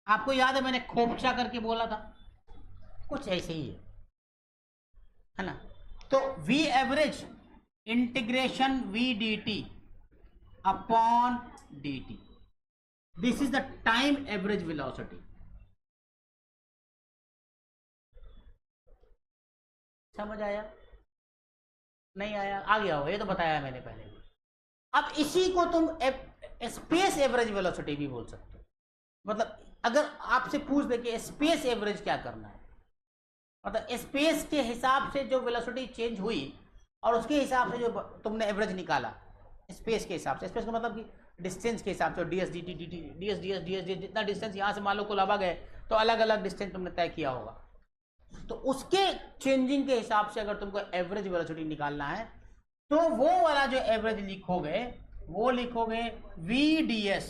आपको याद है मैंने खोपचा करके बोला था, कुछ ऐसे ही है ना। तो v average integration v dt upon dt, this is the time average velocity. समझ आया? नहीं आया? आ गया हो, ये तो बताया मैंने पहले। अब इसी को तुम स्पेस एवरेज वेलोसिटी भी बोल सकते हो। मतलब अगर आपसे पूछ दे कि स्पेस एवरेज क्या करना है, मतलब स्पेस के हिसाब से जो वेलोसिटी चेंज हुई और उसके हिसाब से जो तुमने एवरेज निकाला, स्पेस के हिसाब से, स्पेस का मतलब कि डिस्टेंस के हिसाब से, ds dt dt ds ds ds ds जितना डिस्टेंस यहाँ से मान लो कोलाबा गए तो अलग अलग डिस्टेंस तुमने तय किया होगा, तो उसके चेंजिंग के हिसाब से अगर तुमको एवरेज वेलोसिटी निकालना है तो वो वाला जो एवरेज लिखोगे वो लिखोगे vds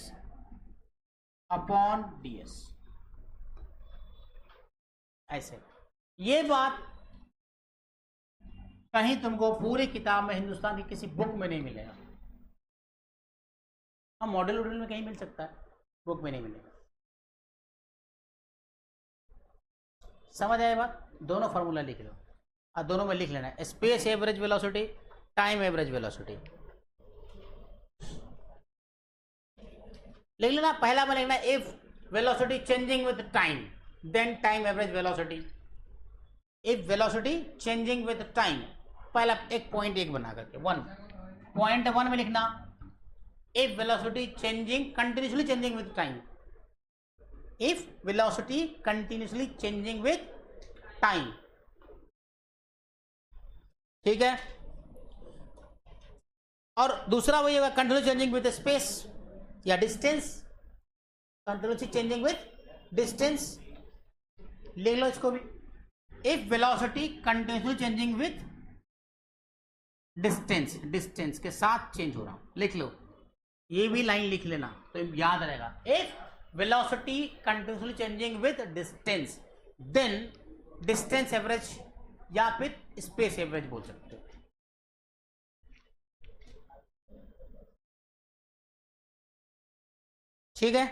अपॉन ds, ऐसे। ये बात कहीं तुमको पूरी किताब में, हिंदुस्तान की किसी बुक में नहीं मिलेगा। हाँ मॉडल वॉडल में कहीं मिल सकता है, बुक में नहीं मिलेगा। समझ आए बात? दोनों फार्मूला लिख लो और दोनों में लिख लेना है space average velocity, time average velocity. लिख लेना, पहला में लिखना if velocity changing with time then time average velocity, if velocity changing with time, पहला एक पॉइंट एक बना करके 1.1 में लिखना if velocity changing continuously changing with time, if velocity continuously changing with time, ठीक है। और दूसरा वही होगा कंटिन्यूसली चेंजिंग विद स्पेस या distance, continuously changing with distance, लिख लो इसको भी, if velocity continuously changing with distance, distance के साथ चेंज हो रहा हूं, लिख लो, ये भी लाइन लिख लेना तो याद रहेगा। If velocity continuously changing with distance then distance average या फिर space average बोल सकते हो। ठीक है,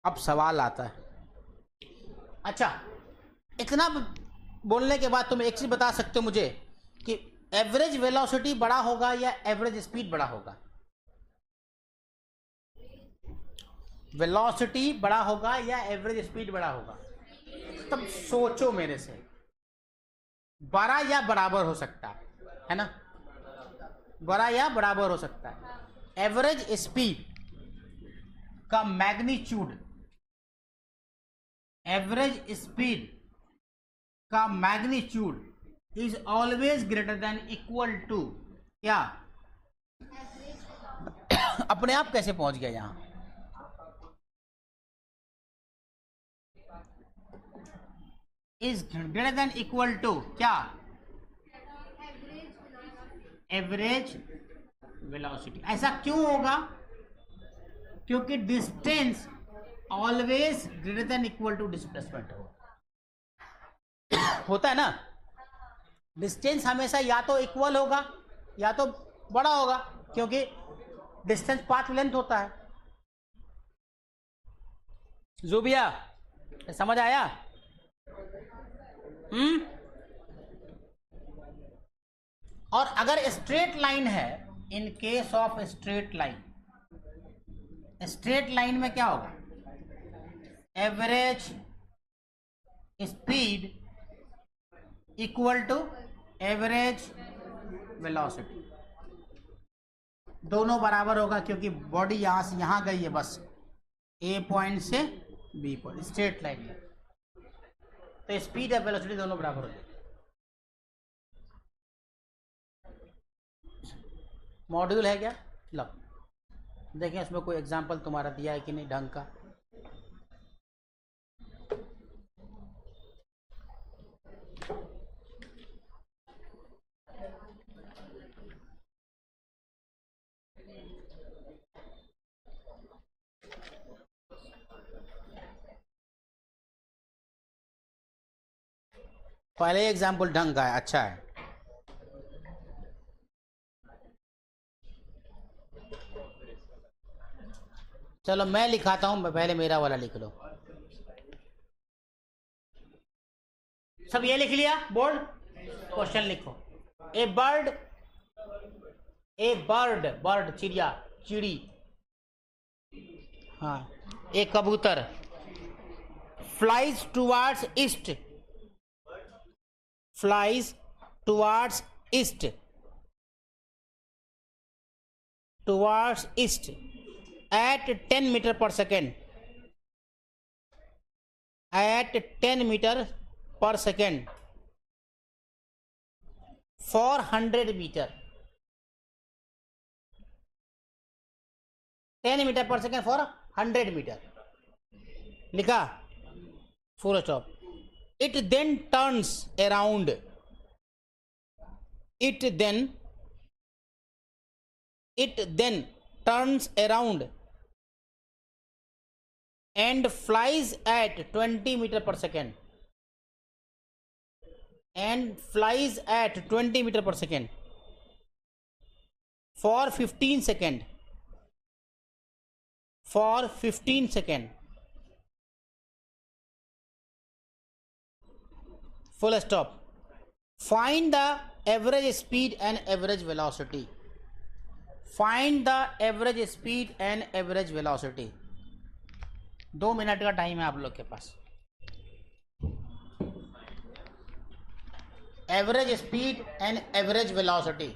अब सवाल आता है। अच्छा, इतना बोलने के बाद तुम एक चीज बता सकते हो मुझे कि एवरेज वेलोसिटी बड़ा होगा या एवरेज स्पीड बड़ा होगा? वेलोसिटी बड़ा होगा या एवरेज स्पीड बड़ा होगा? तब सोचो मेरे से, बड़ा या बराबर हो सकता है ना, बड़ा या बराबर हो सकता है। एवरेज स्पीड का मैग्नीट्यूड, एवरेज स्पीड का magnitude is always greater than equal to क्या? अपने आप कैसे पहुंच गया यहां? Is greater than equal to क्या? Average velocity. ऐसा क्यों होगा? क्योंकि distance always greater than equal to displacement होता है ना। डिस्टेंस हमेशा या तो इक्वल होगा या तो बड़ा होगा, क्योंकि डिस्टेंस पाथ लेंथ होता है। जोबिया समझ आया? और अगर स्ट्रेट लाइन है, in case of straight line, straight line में क्या होगा? Average speed equal to average velocity, दोनों बराबर होगा, क्योंकि बॉडी यहां से यहां गई है बस, ए पॉइंट से बी पॉइंट, स्ट्रेट लाइन में, तो स्पीड और वेलोसिटी दोनों बराबर हो जाएगी। मॉड्यूल है क्या? लो देखें इसमें कोई एग्जांपल तुम्हारा दिया है कि नहीं ढंग का। पहले एग्जांपल ढंग का है, अच्छा है। चलो मैं लिखाता हूं, पहले मेरा वाला लिख लो। सब ये लिख लिया? बोर्ड क्वेश्चन लिखो। ए बर्ड, ए बर्ड, बर्ड चिड़िया, चिड़ी, हाँ, एक कबूतर, flies towards east, flies towards east, towards east at 10 meter per second, at 10 meter per second for 100 meter, 10 meter per second for 100 meter, लिखा, full stop। it then turns around, it then turns around and flies at 20 meter per second, and flies at 20 meter per second for 15 second, for 15 second, full stop। find the average speed and average velocity, find the average speed and average velocity। 2 minute का time है आप लोग के पास। Average speed and average velocity,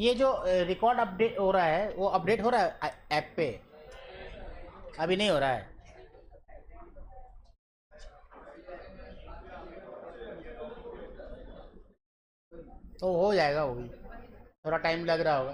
ये जो record update हो रहा है वो अपडेट हो रहा है ऐप पे? अभी नहीं हो रहा है? तो हो जाएगा, वो भी थोड़ा टाइम लग रहा होगा।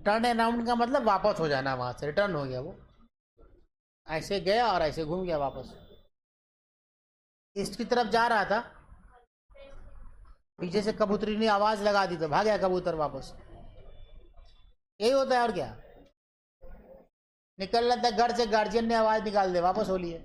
टर्न अराउंड का मतलब वापस हो जाना, वहां से रिटर्न हो गया, वो ऐसे गया और ऐसे घूम गया वापस, ईस्ट की तरफ जा रहा था, पीछे से कबूतरी ने आवाज लगा दी तो भाग गया कबूतर वापस। यही होता है और क्या। निकल रहा था घर से, गार्जियन ने आवाज निकाल दे, वापस हो लिए।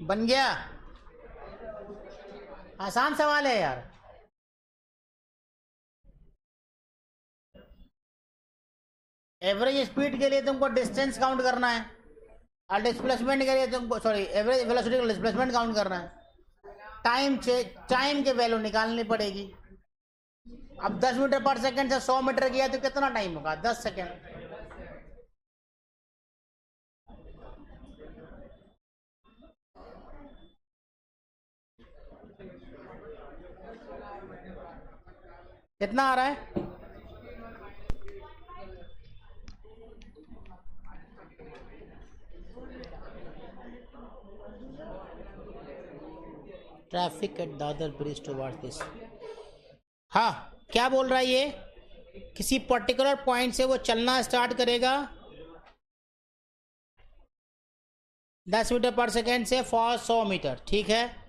बन गया। आसान सवाल है यार। एवरेज स्पीड के लिए तुमको डिस्टेंस काउंट करना है, और डिस्प्लेसमेंट के लिए तुमको, सॉरी, एवरेज वेलोसिटी का डिस्प्लेसमेंट काउंट करना है। टाइम के वैल्यू निकालनी पड़ेगी। अब 10 मीटर पर सेकंड से 100 मीटर किया तो कितना टाइम होगा? 10 सेकंड। कितना आ रहा है? Traffic at Dadar bridge towards this. हाँ, क्या बोल रहा है ये? किसी पर्टिकुलर पॉइंट से वो चलना स्टार्ट करेगा 10 मीटर पर सेकेंड से फॉर 100 मीटर, ठीक है।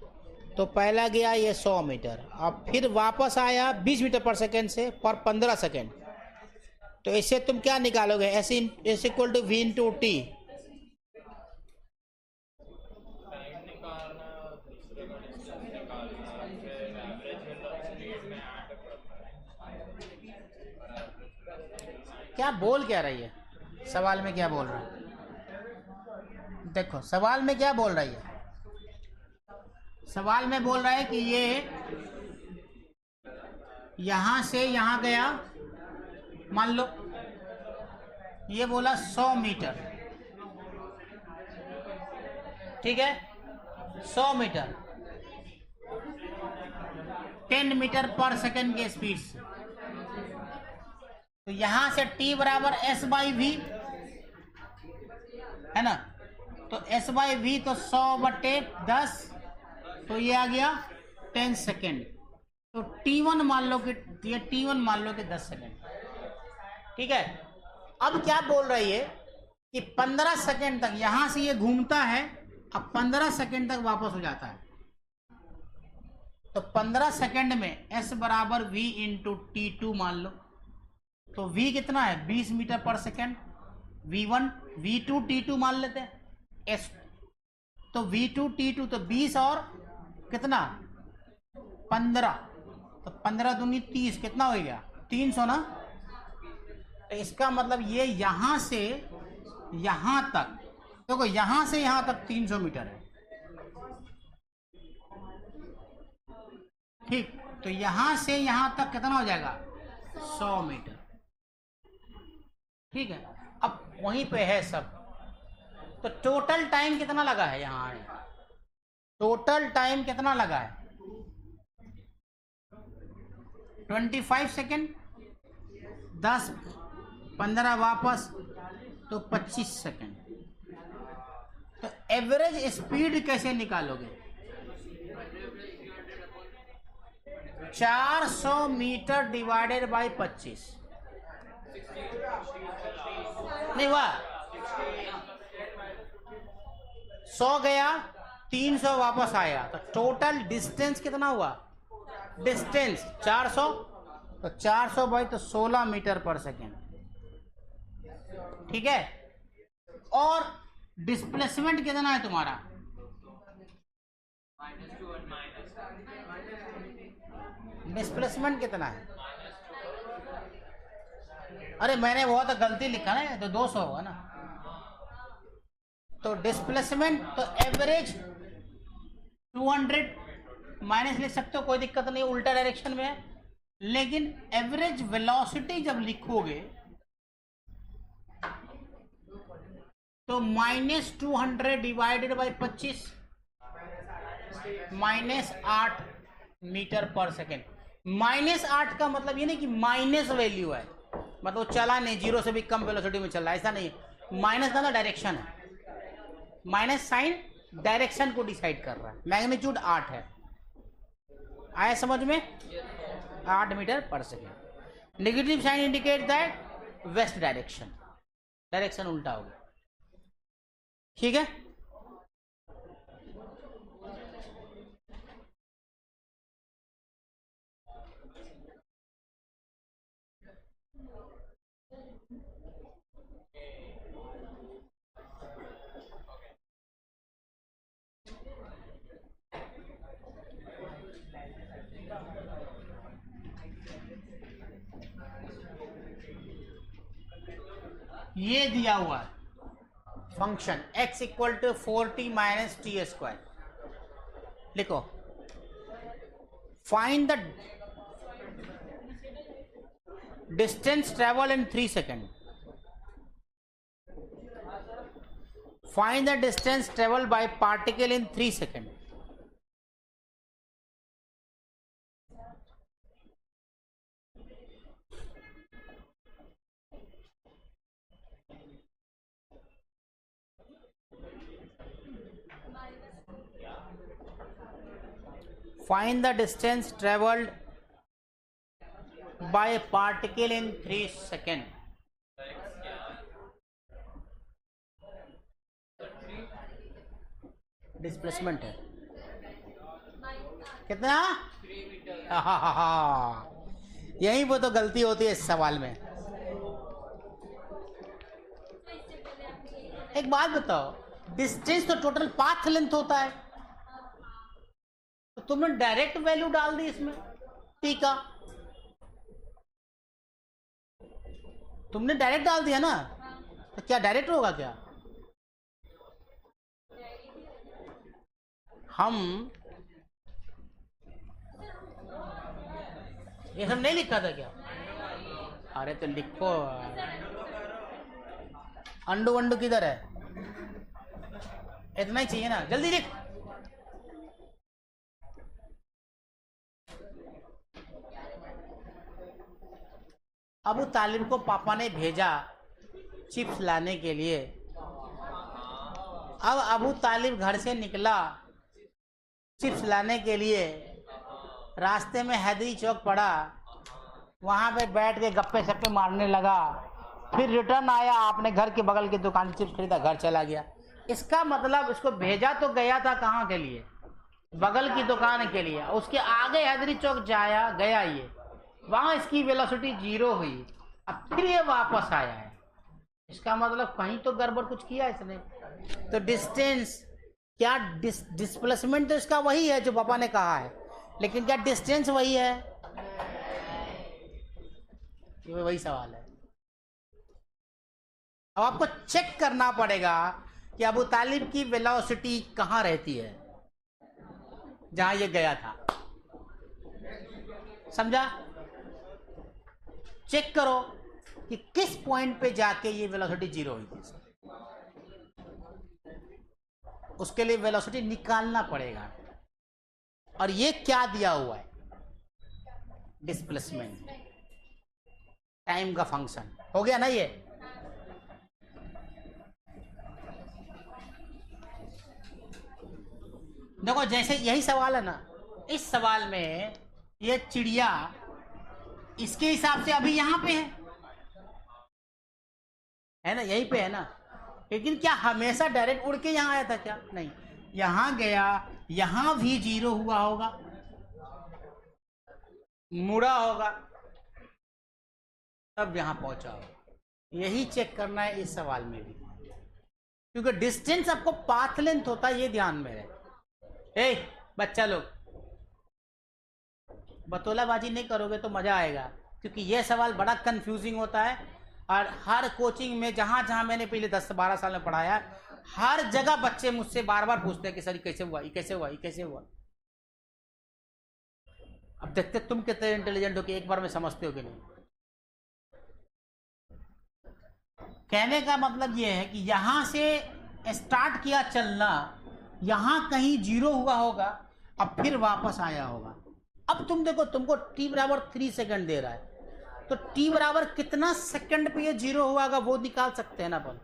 तो पहला गया ये 100 मीटर, अब फिर वापस आया 20 मीटर पर सेकेंड से पर 15 सेकेंड। तो इससे तुम क्या निकालोगे? S equal to V into T. क्या बोल क्या रही है? सवाल में क्या बोल रहा है? देखो सवाल में क्या बोल रही है। सवाल में बोल रहा है कि ये यहां से यहां गया, मान लो ये बोला 100 मीटर, ठीक है, 100 मीटर 10 मीटर पर सेकेंड के स्पीड से। तो यहां से t बराबर s बाई वी है ना। तो s बाई वी तो 100/10, तो ये आ गया 10 सेकेंड। तो t1 मान लो कि ये t1 मान लो कि 10 सेकेंड, ठीक है। अब क्या बोल रही है कि 15 सेकेंड तक यहां से ये घूमता है, अब 15 सेकेंड तक वापस हो जाता है। तो 15 सेकेंड में s बराबर v इंटू T2 मान लो। तो v कितना है? 20 metre per second. v1 v2 T2 मान लेते हैं s। तो v2 T2 तो 20 और कितना 15, तो 15 दूनी 30, कितना हो गया? 300 ना। तो इसका मतलब ये यहां से यहां तक, देखो यहां से यहां तक 300 मीटर है, ठीक। तो यहां से यहां तक कितना हो जाएगा? 100 मीटर, ठीक है। अब वहीं पे है सब। तो टोटल टाइम कितना लगा है यहां आए? टोटल टाइम कितना लगा है? 25 सेकेंड, 10 15 वापस तो 25 सेकंड। तो एवरेज स्पीड कैसे निकालोगे? 400 मीटर डिवाइडेड बाय 25 नहीं हुआ। 100 गया, 300 वापस आया, तो टोटल डिस्टेंस कितना हुआ? डिस्टेंस 400, तो 400 बाई तो 16 मीटर पर सेकेंड। ठीक है। और डिस्प्लेसमेंट कितना है तुम्हारा? डिस्प्लेसमेंट कितना है? अरे मैंने बहुत गलती लिखा ना, तो 200 होगा ना। तो डिस्प्लेसमेंट तो एवरेज 200 माइनस लिख सकते हो, कोई दिक्कत नहीं, उल्टा डायरेक्शन में है। लेकिन एवरेज वेलोसिटी जब लिखोगे तो -200 divided by 25 -8 metre per second. -8 का मतलब ये नहीं कि माइनस वैल्यू है, मतलब चला नहीं, जीरो से भी कम वेलोसिटी में चल रहा है, ऐसा नहीं है। माइनस का ना डायरेक्शन है, माइनस साइन डायरेक्शन को डिसाइड कर रहा है। मैग्नीट्यूड 8 है, आया समझ में? 8 metre per second. Negative sign indicate that west direction, direction उल्टा होगा। ठीक है। ये दिया हुआ है function x equal to 4t minus T square. लिखो, find the distance travel in 3 second. Find the distance travel by particle in 3 second. Find the distance traveled by a particle in 3 seconds. Displacement है कितना? यहीं पर तो गलती होती है इस सवाल में। एक बात बताओ, डिस्टेंस तो टोटल पाथ लेंथ होता है, तो तुमने डायरेक्ट वैल्यू डाल दी इसमें टी का, तुमने डायरेक्ट डाल दिया ना, तो क्या डायरेक्ट होगा क्या? हम ये सब नहीं लिखा था क्या? अरे तो लिखो, अंडू अंडू किधर है? इतना ही चाहिए ना, जल्दी लिख। अबू तालिब को पापा ने भेजा चिप्स लाने के लिए। अब अबू तालिब घर से निकला चिप्स लाने के लिए, रास्ते में हैदरी चौक पड़ा, वहाँ पे बैठ के गप्पे सप्पे मारने लगा, फिर रिटर्न आया, आपने घर के बगल की दुकान से चिप्स खरीदा, घर चला गया। इसका मतलब इसको भेजा तो गया था कहाँ के लिए? बगल की दुकान के लिए। उसके आगे हैदरी चौक जाया गया, ये वहाँ इसकी वेलोसिटी 0 हुई, अब फिर ये वापस आया है। इसका मतलब कहीं तो गड़बड़ कुछ किया इसने। तो डिस्टेंस क्या, डिस्प्लेसमेंट तो इसका वही है जो पापा ने कहा है, लेकिन क्या डिस्टेंस वही है? ये वही सवाल है। अब आपको चेक करना पड़ेगा कि अबू तालिब की वेलोसिटी कहाँ रहती है, जहां ये गया था। समझा? चेक करो कि किस पॉइंट पे जाके ये वेलोसिटी 0 हुई थी। उसके लिए वेलोसिटी निकालना पड़ेगा। और ये क्या दिया हुआ है? डिस्प्लेसमेंट। टाइम का फंक्शन हो गया ना ये। देखो जैसे यही सवाल है ना, इस सवाल में ये चिड़िया इसके हिसाब से अभी यहां पे है ना, यहीं पे है ना, लेकिन क्या हमेशा डायरेक्ट उड़ के यहां आया था क्या? नहीं, यहां गया, यहां भी 0 हुआ होगा, मुड़ा होगा, तब यहां पहुंचा होगा। यही चेक करना है इस सवाल में भी, क्योंकि डिस्टेंस आपको पाथ लेंथ होता है, ये ध्यान में रहे। ए बच्चा लोग, बतौलाबाजी नहीं करोगे तो मजा आएगा, क्योंकि ये सवाल बड़ा कंफ्यूजिंग होता है। और हर कोचिंग में जहां जहां मैंने पिछले 10-12 साल में पढ़ाया, हर जगह बच्चे मुझसे बार बार पूछते हैं कि सर ये कैसे हुआ, ये कैसे हुआ, ये कैसे हुआ। अब देखते तुम कितने इंटेलिजेंट हो कि एक बार में समझते हो कि नहीं। कहने का मतलब ये है कि यहां से स्टार्ट किया चलना, यहां कहीं 0 हुआ होगा, अब फिर वापस आया होगा। अब तुम देखो, तुमको t बराबर 3 सेकंड दे रहा है, तो t बराबर कितना सेकंड पे ये 0 हुआ होगा वो निकाल सकते हैं ना अपन।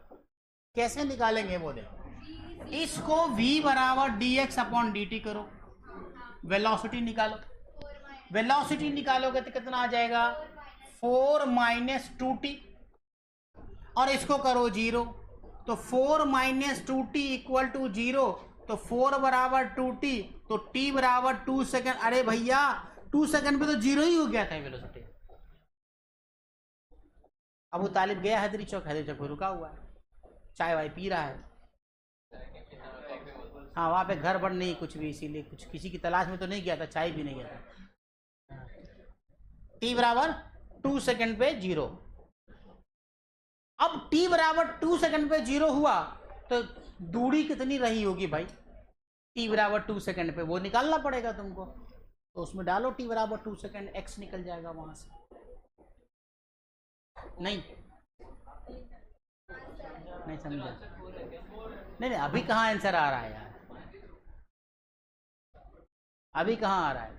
कैसे निकालेंगे वो देखो। इसको v बराबर dx अपॉन dt करो, वेलोसिटी निकालो। वेलोसिटी निकालोगे तो कितना आ जाएगा, 4 माइनस 2t, और इसको करो 0, तो 4 माइनस 2t इक्वल टू 0, तो 4 बराबर 2t, तो t बराबर 2 सेकंड। अरे भैया 2 सेकंड पे तो 0 ही हो गया था वेलोसिटी। अबू तालिब गया हैदरी चौक, हैदरी चौक पे रुका हुआ है, चाय वाय पी रहा है। हाँ वहाँ पे घर बन नहीं कुछ भी, इसीलिए कुछ किसी की तलाश में तो नहीं गया था, चाय भी नहीं गया था। t बराबर 2 सेकंड पे 0। अब t बराबर 2 सेकंड पे 0 हुआ तो दूरी कितनी रही होगी भाई, t बराबर 2 सेकंड पे, वो निकालना पड़ेगा तुमको। तो उसमें डालो t बराबर 2 सेकंड, x निकल जाएगा वहां से। नहीं नहीं समझा, नहीं नहीं अभी कहाँ आंसर आ रहा है यार, अभी कहाँ आ रहा है।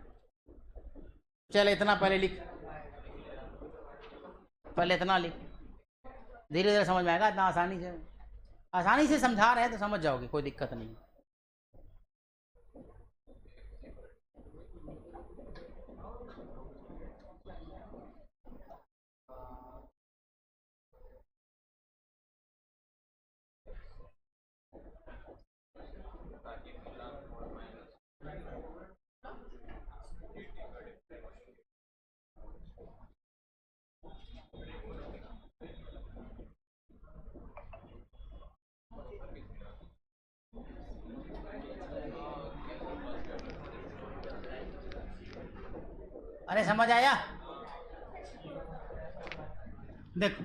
चल इतना पहले लिख, पहले इतना लिख, धीरे धीरे समझ में आएगा। इतना आसानी से समझा रहे हैं तो समझ जाओगे, कोई दिक्कत नहीं। अरे समझ आया? देखो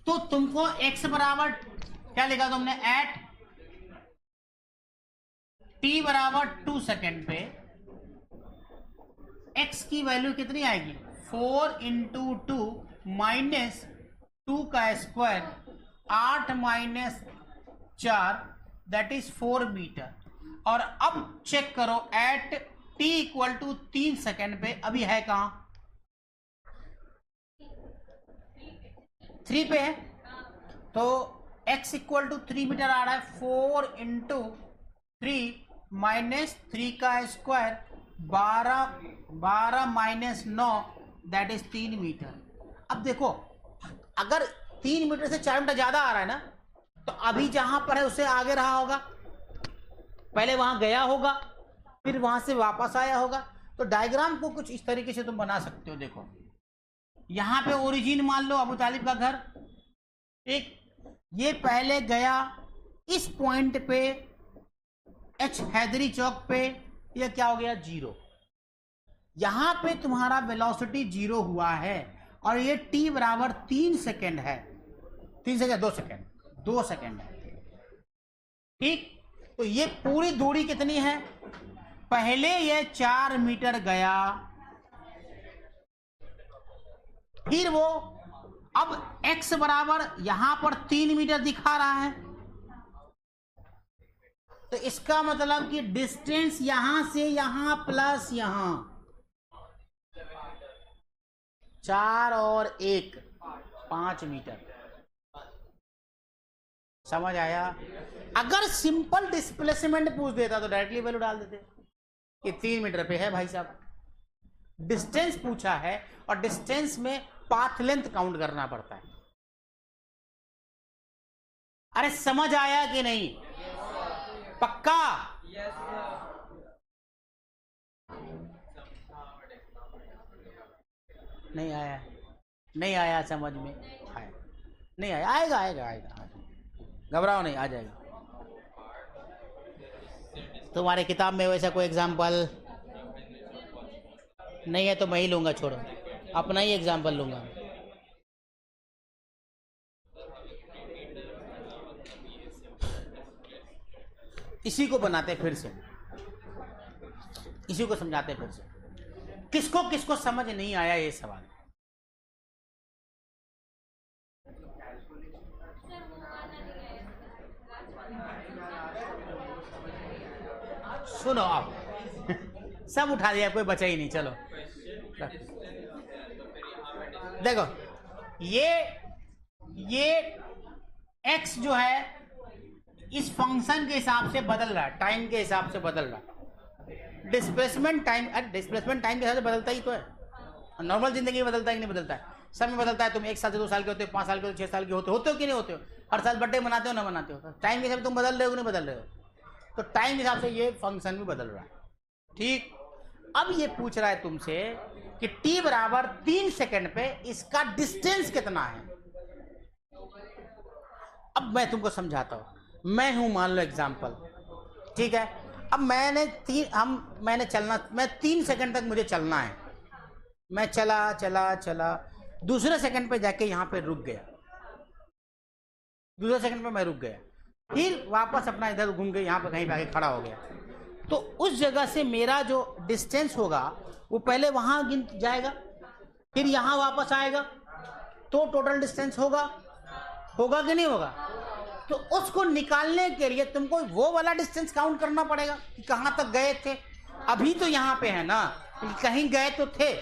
तो तुमको x बराबर क्या लिखा तुमने, एट t बराबर 2 सेकेंड पे x की वैल्यू कितनी आएगी, 4 इंटू 2 माइनस 2 का square, 8 minus 4 that is 4 metre. और अब चेक करो at t equal to 3 second पे अभी है कहां, 3 पे है, तो x इक्वल टू 3 मीटर आ रहा है। 4 इंटू 3 माइनस 3 का square, 12 minus 9 that is 3 metre. अब देखो अगर 3 मीटर से 4 मीटर ज्यादा आ रहा है ना, तो अभी जहां पर है उससे आगे रहा होगा, पहले वहां गया होगा, फिर वहां से वापस आया होगा। तो डायग्राम को कुछ इस तरीके से तुम बना सकते हो। देखो यहां पे ओरिजिन मान लो अबू तालिब का घर, एक ये पहले गया इस पॉइंट पे एच हैदरी चौक पे, ये क्या हो गया 0। यहां पे तुम्हारा वेलोसिटी 0 हुआ है और ये t बराबर 3 सेकेंड है, 3 सेकेंड 2 सेकेंड है, ठीक। तो ये पूरी दूरी कितनी है, पहले ये 4 मीटर गया, फिर वो अब x बराबर यहां पर 3 मीटर दिखा रहा है, तो इसका मतलब कि डिस्टेंस यहां से यहां प्लस यहां 4 और 1 5 मीटर। समझ आया? अगर सिंपल डिस्प्लेसमेंट पूछ देता तो डायरेक्टली वैल्यू डाल देते कि 3 मीटर पे है भाई साहब। डिस्टेंस पूछा है और डिस्टेंस में पाथ लेंथ काउंट करना पड़ता है। अरे समझ आया कि नहीं? पक्का? नहीं आया? नहीं आया समझ में? आया नहीं आया? आएगा आएगा आएगा, घबराओ नहीं, आ जाएगा। तुम्हारे किताब में वैसा कोई एग्जाम्पल नहीं है तो मैं ही लूंगा, छोड़ो, अपना ही एग्जाम्पल लूंगा। इसी को बनाते फिर से, इसी को समझाते फिर से। किसको किसको समझ नहीं आया ये सवाल? सुनो आप सब उठा दिया, कोई बचा ही नहीं। चलो देखो, ये x जो है इस फंक्शन के हिसाब से बदल रहा है, टाइम के हिसाब से बदल रहा है। डिस्प्लेसमेंट टाइम, डिस्प्लेसमेंट टाइम के हिसाब से बदलता ही तो है। नॉर्मल जिंदगी में बदलता है कि नहीं बदलता है? सब में बदलता है। तुम 1 साल से 2 साल के होते हो, 5 साल के होते हो, 6 साल के होते हो कि नहीं होते हो? हर साल बर्थडे मनाते हो ना मनाते हो? टाइम के हिसाब से तुम बदल रहे हो कि नहीं बदल रहे हो? तो टाइम के हिसाब से ये फंक्शन भी बदल रहा है। ठीक, अब ये पूछ रहा है तुमसे कि t बराबर 3 सेकंड पे इसका डिस्टेंस कितना है। अब मैं तुमको समझाता हूं। मैं हूं, मान लो एग्जांपल, ठीक है? अब मैं 3 सेकंड तक मुझे चलना है। मैं चला चला चला, दूसरे सेकंड पे जाके यहां पे रुक गया, दूसरे सेकंड पे मैं रुक गया, फिर वापस अपना इधर घूम के यहाँ पे कहीं पे आके खड़ा हो गया। तो उस जगह से मेरा जो डिस्टेंस होगा वो पहले वहां गिन जाएगा, फिर यहाँ वापस आएगा, तो टोटल डिस्टेंस होगा कि नहीं होगा? तो उसको निकालने के लिए तुमको वो वाला डिस्टेंस काउंट करना पड़ेगा कि कहाँ तक गए थे। अभी तो यहाँ पे है ना, कहीं गए तो थे,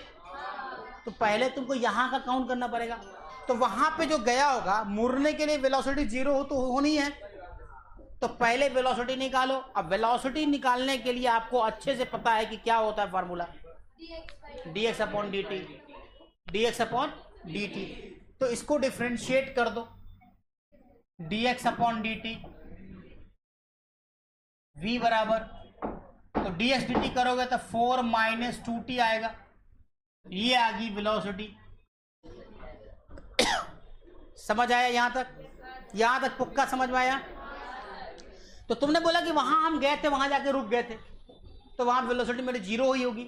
तो पहले तुमको यहाँ का काउंट करना पड़ेगा। तो वहां पे जो गया होगा, मुड़ने के लिए वेलोसिटी 0 हो तो होनी है, तो पहले वेलोसिटी निकालो। अब वेलोसिटी निकालने के लिए आपको अच्छे से पता है कि क्या होता है formula, dx upon dt, dx upon dt। तो इसको डिफरेंशिएट कर दो, dx अपॉन dt v बराबर, तो dx dt करोगे तो 4 माइनस 2t आएगा। ये आ गई वेलोसिटी। समझ आया यहां तक? यहां तक पुक्का समझ में आया? तो तुमने बोला कि वहां हम गए थे, वहां जाके रुक गए थे, तो वहां वेलोसिटी मेरी 0 ही होगी।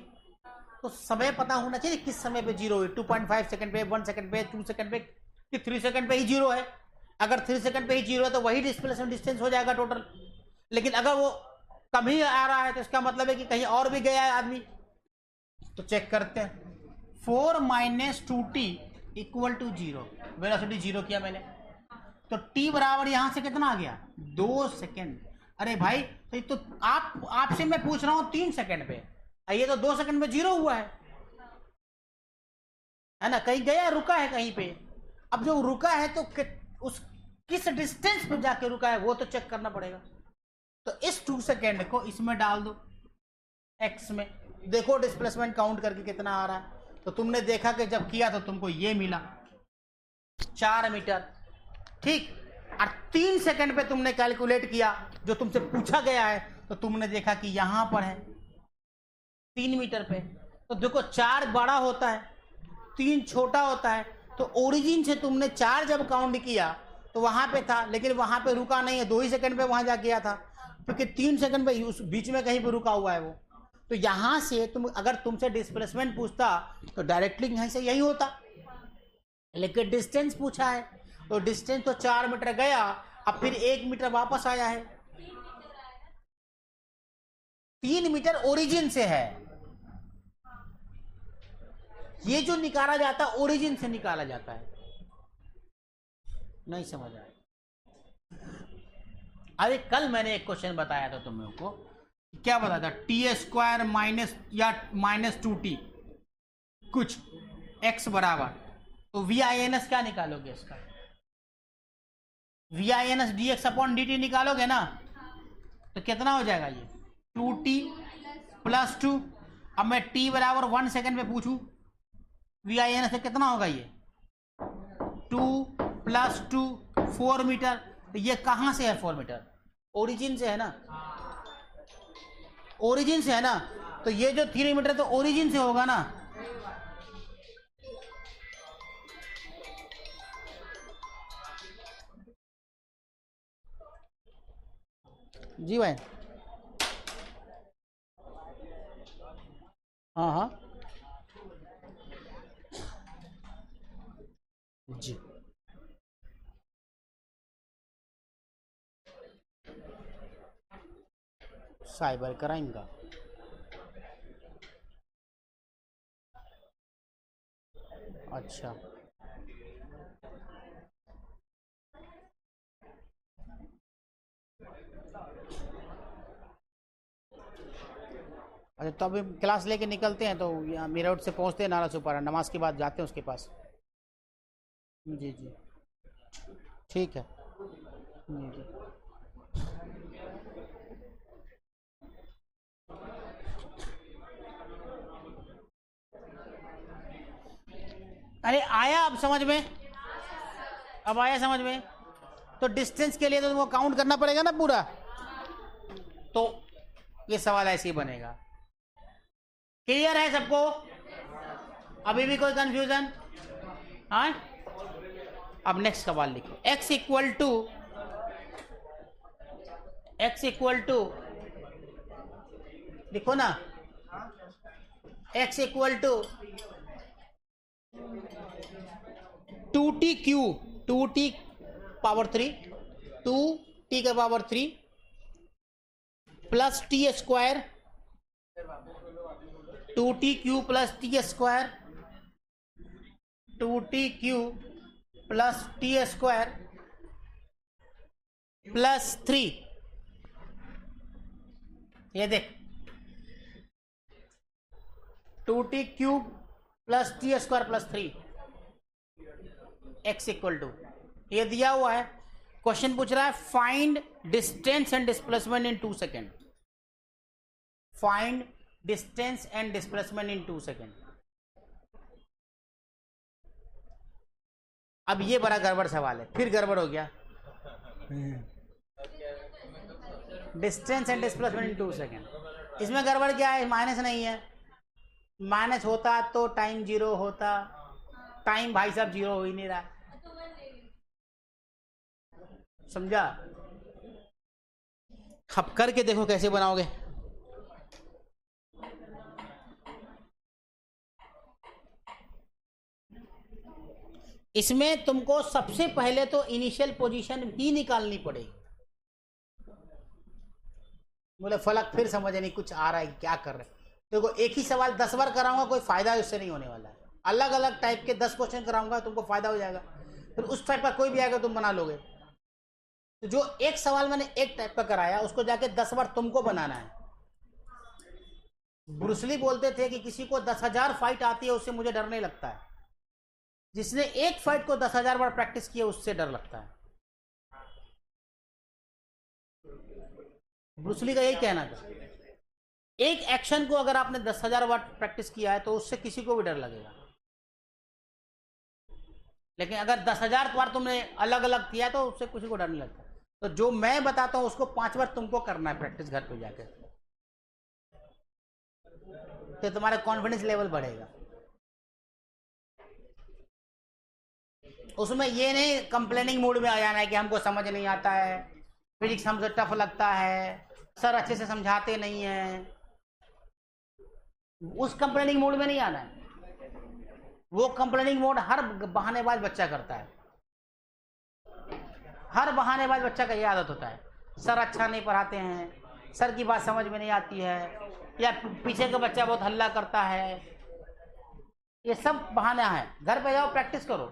तो समय पता होना चाहिए किस समय पे 0 हुई। 2.5 सेकंड पे, 1 सेकंड पे, 2 सेकंड पे, कि 3 सेकंड पे ही 0 है। अगर 3 सेकंड पे ही 0 है तो वही डिस्प्लेसमेंट डिस्टेंस हो जाएगा टोटल। लेकिन अगर वो कम ही आ रहा है तो इसका मतलब है कि कहीं और भी गया है आदमी। तो चेक करते हैं, 4 minus 2t equal to 0, velocity 0 किया मैंने, तो t बराबर यहां से कितना आ गया? 2 सेकंड। अरे भाई, तो आपसे मैं पूछ रहा हूं 3 सेकंड पे, ये तो 2 सेकंड में 0 हुआ है ना? कहीं गया, रुका है कहीं पे। अब जो रुका है तो किस डिस्टेंस पे जाके रुका है वो तो चेक करना पड़ेगा। तो इस 2 सेकंड को इसमें डाल दो, x में, देखो डिस्प्लेसमेंट काउंट करके कितना आ रहा है। तो तुमने देखा कि जब किया तो तुमको ये मिला 4 मीटर, ठीक। और 3 सेकंड पे तुमने कैलकुलेट किया जो तुमसे पूछा गया है, तो तुमने देखा कि यहां पर है 3 मीटर पे। तो देखो 4 बड़ा होता है, 3 छोटा होता है। तो ओरिजिन से तुमने 4 जब काउंट किया तो वहां पे था, लेकिन वहां पे रुका नहीं है, 2 ही सेकंड पे वहां जा गया था, क्योंकि 3 सेकंड पे उस बीच में कहीं पे रुका हुआ है वो। तो यहां से अगर तुमसे डिस्प्लेसमेंट पूछता तो डायरेक्टली यहीं से यही होता, लेकिन डिस्टेंस पूछा है तो डिस्टेंस तो 4 मीटर गया, अब फिर 1 मीटर वापस आया है, 3 मीटर ओरिजिन से है। ये जो निकाला जाता है ओरिजिन से निकाला जाता है। नहीं समझ आया? अरे कल मैंने एक क्वेश्चन बताया था तुम लोग को, क्या बताया था? t² माइनस या -2t कुछ, x बराबर, तो वी आई एन एस क्या निकालोगे इसका, V I N S D X upon D T निकालोगे ना, तो कितना हो जाएगा ये 2t प्लस 2। अब मैं t बराबर 1 सेकेंड पे पूछूं, वी आई एन एस कितना होगा ये 2 प्लस 2 4 मीटर। तो ये कहां से है 4 मीटर, ओरिजिन से है ना, ओरिजिन से है ना, तो ये जो 3 मीटर तो ओरिजिन से होगा ना। जी भाई, हाँ हाँ जी, साइबर क्राइम का, अच्छा अच्छा, तो अभी क्लास लेके निकलते हैं, तो यहाँ मेरठ रोड से पहुँचते हैं नाला सुपारा, नमाज के बाद जाते हैं उसके पास। जी जी ठीक है जी जी। अरे आया अब समझ में, अब आया समझ में। तो डिस्टेंस के लिए तो तुमको काउंट करना पड़ेगा ना पूरा, तो ये सवाल ऐसे ही बनेगा। क्लियर है सबको, अभी भी कोई कंफ्यूजन? हाँ, अब नेक्स्ट सवाल लिखो, x इक्वल टू लिखो ना, x equal to 2t cube, 2t power 3, 2t का power 3 plus T square, 2t cube plus T square, 2t cube plus T square plus 3। ये देख 2t cube plus T square plus 3, x equal to, ये दिया हुआ है। Question पूछ रहा है find distance and displacement in 2 second, find distance and displacement in 2 second. अब ये बड़ा गड़बड़ सवाल है, फिर गड़बड़ हो गया। Distance and displacement in 2 second, इसमें गड़बड़ क्या है, माइनस नहीं है, माइनस होता तो टाइम जीरो होता, टाइम भाई साहब जीरो हो ही नहीं रहा, समझा? अब करके देखो कैसे बनाओगे। इसमें तुमको सबसे पहले तो इनिशियल पोजीशन भी निकालनी पड़ेगी। बोले फलक फिर समझ नहीं कुछ आ रहा है, क्या कर रहे हैं? देखो एक ही सवाल 10 बार कराऊंगा, कोई फायदा उससे नहीं होने वाला है। अलग अलग टाइप के 10 क्वेश्चन कराऊंगा, तुमको फायदा हो जाएगा, फिर उस टाइप का कोई भी आएगा तुम बना लोगे। तो जो एक सवाल मैंने एक टाइप का कराया, उसको जाके 10 बार तुमको बनाना है। ब्रूसली बोलते थे कि किसी को 10,000 फाइट आती है उससे मुझे डर नहीं लगता है, जिसने एक फाइट को 10,000 बार प्रैक्टिस किया उससे डर लगता है। ब्रूसली का यही कहना था, एक एक्शन को अगर आपने 10,000 बार प्रैक्टिस किया है तो उससे किसी को भी डर लगेगा, लेकिन अगर 10,000 बार तुमने अलग अलग किया तो उससे किसी को डर नहीं लगता। तो जो मैं बताता हूं उसको 5 बार तुमको करना है प्रैक्टिस घर पे जाकर, तो तुम्हारा कॉन्फिडेंस लेवल बढ़ेगा। उसमें ये नहीं कंप्लेनिंग मूड में आ जाना है कि हमको समझ नहीं आता है, फिजिक्स हमसे टफ लगता है, सर अच्छे से समझाते नहीं है, उस कंप्लेनिंग मूड में नहीं आना है। वो कंप्लेनिंग मोड हर बहानेबाज बच्चा करता है, हर बहानेबाज बच्चा का ये आदत होता है, सर अच्छा नहीं पढ़ाते हैं, सर की बात समझ में नहीं आती है, या पीछे का बच्चा बहुत हल्ला करता है, ये सब बहाना है। घर पे जाओ प्रैक्टिस करो।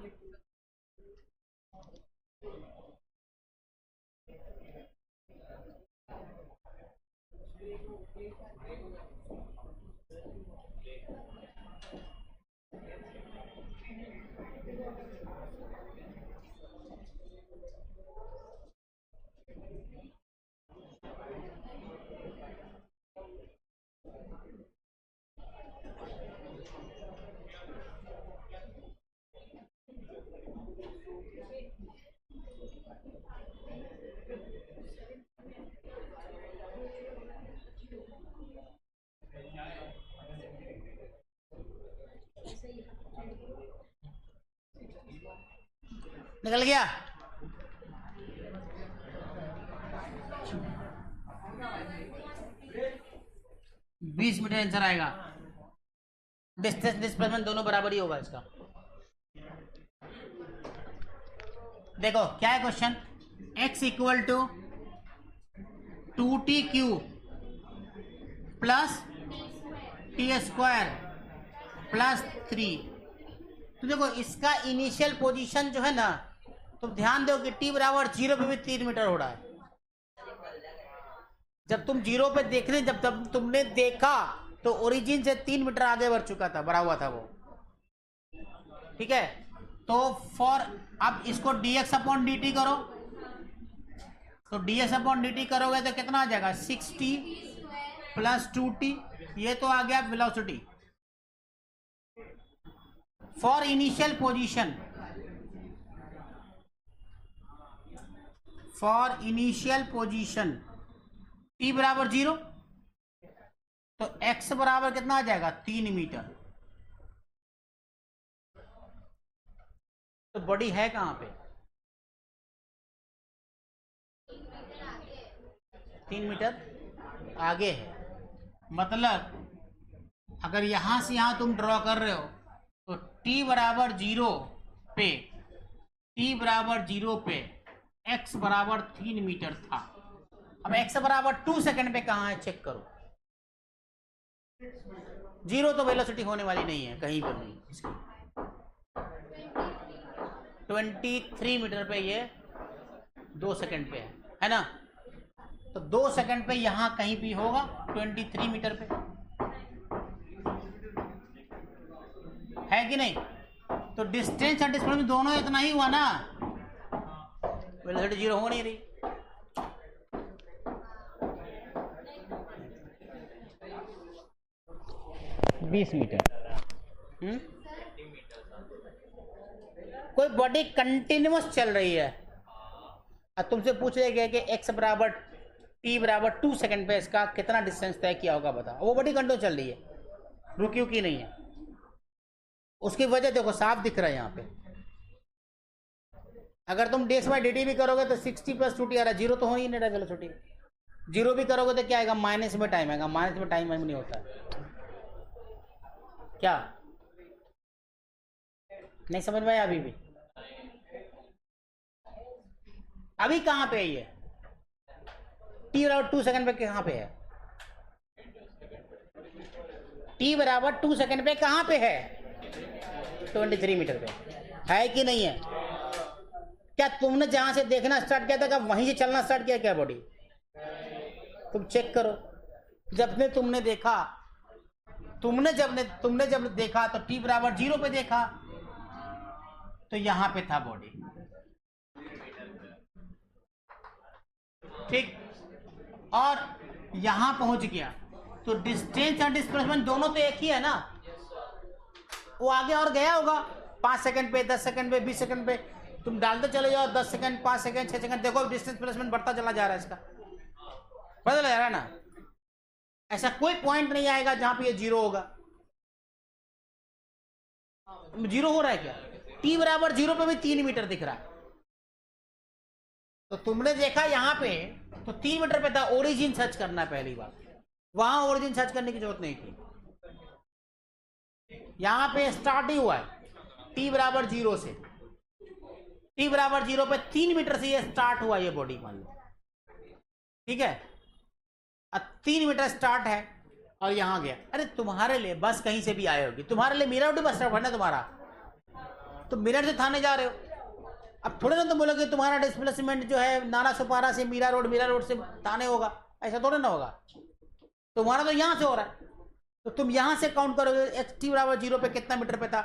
निकल गया? बीस मीटर आंसर आएगा। डिस्टेंस डिस्प्लेसमेंट दोनों बराबर ही होगा इसका। देखो क्या है question, x equal to 2t cube plus T square plus 3। तो देखो इसका इनिशियल पोजीशन जो है ना, तुम ध्यान दो कि t बराबर 0 पे भी 3 मीटर हो रहा है। जब तुम 0 पे देखने जब तुमने देखा तो ओरिजिन से 3 मीटर आगे बढ़ चुका था, बढ़ा हुआ था वो। ठीक है, तो फॉर अब इसको dx अपॉन dt करो, तो dx अपॉन dt करोगे तो कितना आ जाएगा 6t प्लस 2t, ये तो आ गया velocity. For initial position, for initial position t बराबर 0, तो x बराबर कितना आ जाएगा 3 मीटर। तो बॉडी है कहां पे? 3 मीटर आगे है। मतलब अगर यहां से यहां तुम ड्रॉ कर रहे हो तो t बराबर 0 पे, t बराबर 0 पे x बराबर 3 मीटर था। अब x बराबर 2 सेकंड पे कहां है चेक करो। 0 तो वेलोसिटी होने वाली नहीं है कहीं पर भी। 23 मीटर पे ये 2 सेकंड पे है ना, तो 2 सेकंड पे यहां कहीं भी होगा 23 मीटर पे, है कि नहीं? तो डिस्टेंस और डिस्प्लेसमेंट दोनों इतना ही हुआ ना, वेलोसिटी 0 हो नहीं रही। बीस मीटर कोई बॉडी कंटिन्यूअस चल रही है और तुमसे पूछ गया कि x बराबर t बराबर 2 सेकंड पे इसका कितना डिस्टेंस तय किया होगा बताओ। वो बॉडी कंटिन्यू चल रही है, रुकी हुई नहीं है। उसकी वजह देखो साफ दिख रहा है यहाँ पे। अगर तुम dx बाई dt भी करोगे तो 60 प्लस 2t आ रहा है, 0 तो हो ही नहीं रहा वेलोसिटी। 0 भी करोगे तो क्या आएगा, माइनस में टाइम आएगा, माइनस में टाइम नहीं होता है। क्या नहीं समझ में आया? अभी भी अभी कहां पे है ये? t बराबर 2 सेकंड पे कहां पे है? t बराबर 2 सेकंड पे कहां पे है? 23 मीटर पे है कि नहीं है? क्या तुमने जहां से देखना स्टार्ट किया था क्या वहीं से चलना स्टार्ट किया क्या बॉडी? तुम चेक करो। जब तुमने देखा, तुमने जब देखा तो t बराबर 0 पे देखा, तो यहां पे था बॉडी। ठीक, और यहां पहुंच गया तो डिस्टेंस और डिस्प्लेसमेंट दोनों तो एक ही है ना। वो आगे और गया होगा 5 सेकंड पे, 10 सेकंड पे, 20 सेकंड पे, तुम डालते चले जाओ 10 सेकंड, 5 सेकंड, 6 सेकंड, देखो डिस्टेंस डिस्प्लेसमेंट बढ़ता चला जा रहा है, इसका बढ़ता चला जा रहा है ना। ऐसा कोई पॉइंट नहीं आएगा जहां पे ये 0 होगा। 0 हो रहा है क्या? t बराबर 0 पे भी 3 मीटर दिख रहा है। तो तुमने देखा यहां पे तो 3 मीटर पे था, ओरिजिन सर्च करना है पहली बार। वहां ओरिजिन सर्च करने की जरूरत नहीं थी, यहां पे स्टार्ट ही हुआ है t बराबर 0 से। t बराबर 0 पे 3 मीटर से ये स्टार्ट हुआ ये बॉडी, मान लो। ठीक है, अब 3 मीटर स्टार्ट है और यहां गया। अरे तुम्हारे लिए बस कहीं से भी आए होगी, तुम्हारे लिए मीरा रोड बस स्टॉप है ना तुम्हारा, तुम मिरर से थाने जा रहे हो। अब थोड़े ना तुम बोलोगे तुम्हारा डिस्प्लेसमेंट जो है नाला सुपारा से मीरा रोड से थाने होगा, ऐसा थोड़ा ना होगा। तुम्हारा तो यहां से हो रहा है, तो तुम यहां से काउंट करोगे t बराबर 0 पे कितना मीटर पे था।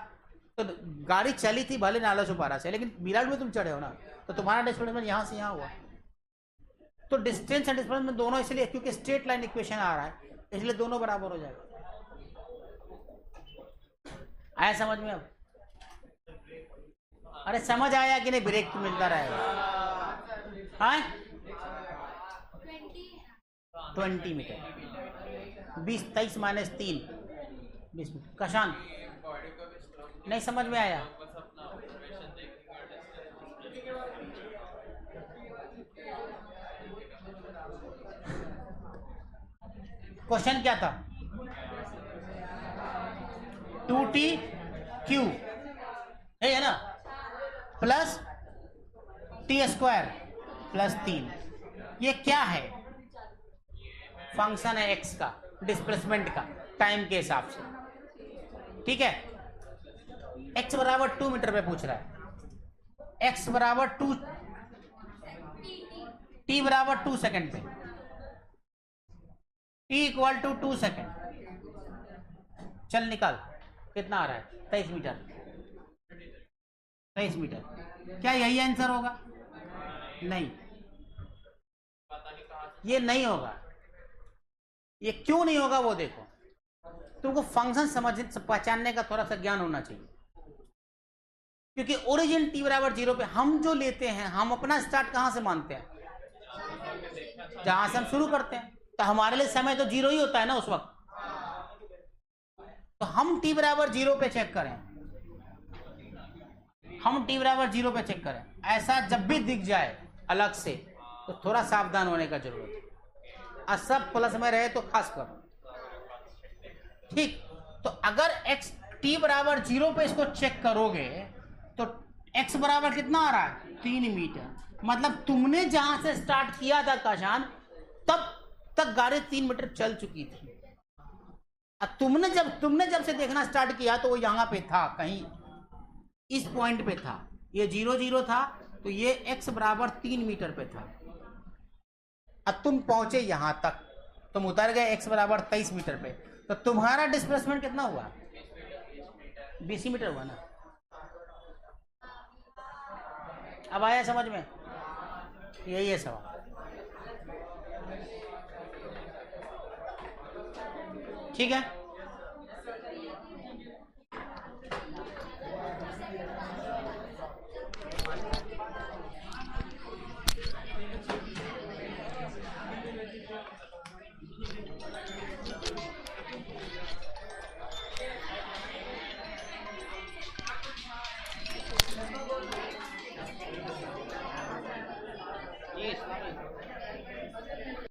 तो गाड़ी चली थी भले नाला सुपारा से, लेकिन मीरा रोड में तुम चढ़े हो ना, तो तुम्हारा डिस्प्लेसमेंट यहां से यहां हुआ। तो डिस्टेंस एंड डिस्प्लेसमेंट दोनों इसलिए क्योंकि स्ट्रेट लाइन इक्वेशन आ रहा है, इसलिए दोनों बराबर हो जाएगा। आया समझ में? अब अरे समझ आया कि नहीं? ब्रेक तो मिलता रहेगा। हाँ 20 मीटर 20 23 माइनस 3 20 मीटर। कशान नहीं समझ में आया? क्वेश्चन क्या था? 2t क्यू है ना, प्लस टी स्क्वायर प्लस 3। ये क्या है? फंक्शन है एक्स का, डिस्प्लेसमेंट का, टाइम के हिसाब से। ठीक है, एक्स बराबर 2 मीटर पे पूछ रहा है, एक्स बराबर 2, टी बराबर 2 सेकेंड पे, टी इक्वल टू 2 सेकेंड। चल निकाल, कितना आ रहा है? 23 मीटर। 23 मीटर। क्या यही आंसर होगा? नहीं, ये नहीं होगा। ये क्यों नहीं होगा वो देखो। तुमको फंक्शन समझ पहचानने का थोड़ा सा ज्ञान होना चाहिए, क्योंकि ओरिजिन टी बराबर 0 पे हम जो लेते हैं, हम अपना स्टार्ट कहां से मानते हैं? जहां से हम शुरू करते हैं। तो हमारे लिए समय तो 0 ही होता है ना उस वक्त। तो हम टी बराबर 0 पे चेक करें, हम टी बराबर 0 पे चेक करें। ऐसा जब भी दिख जाए अलग से तो थोड़ा सावधान होने का जरूरत है, और सब प्लस में रहे तो खास कर। ठीक, तो अगर x टी बराबर 0 पे इसको चेक करोगे तो x बराबर कितना आ रहा है? 3 मीटर। मतलब तुमने जहां से स्टार्ट किया था काशान, तब तक गाड़ी 3 मीटर चल चुकी थी। तुमने जब से देखना स्टार्ट किया तो वो यहां पे था, कहीं इस पॉइंट पे था। ये 0 0 था, तो ये x बराबर 3 मीटर पे था। अब तुम पहुंचे यहां तक, तुम उतर गए x बराबर 23 मीटर पे, तो तुम्हारा डिस्प्लेसमेंट कितना हुआ? 20 मीटर हुआ ना। अब आया समझ में? यही है सवाल। ठीक है,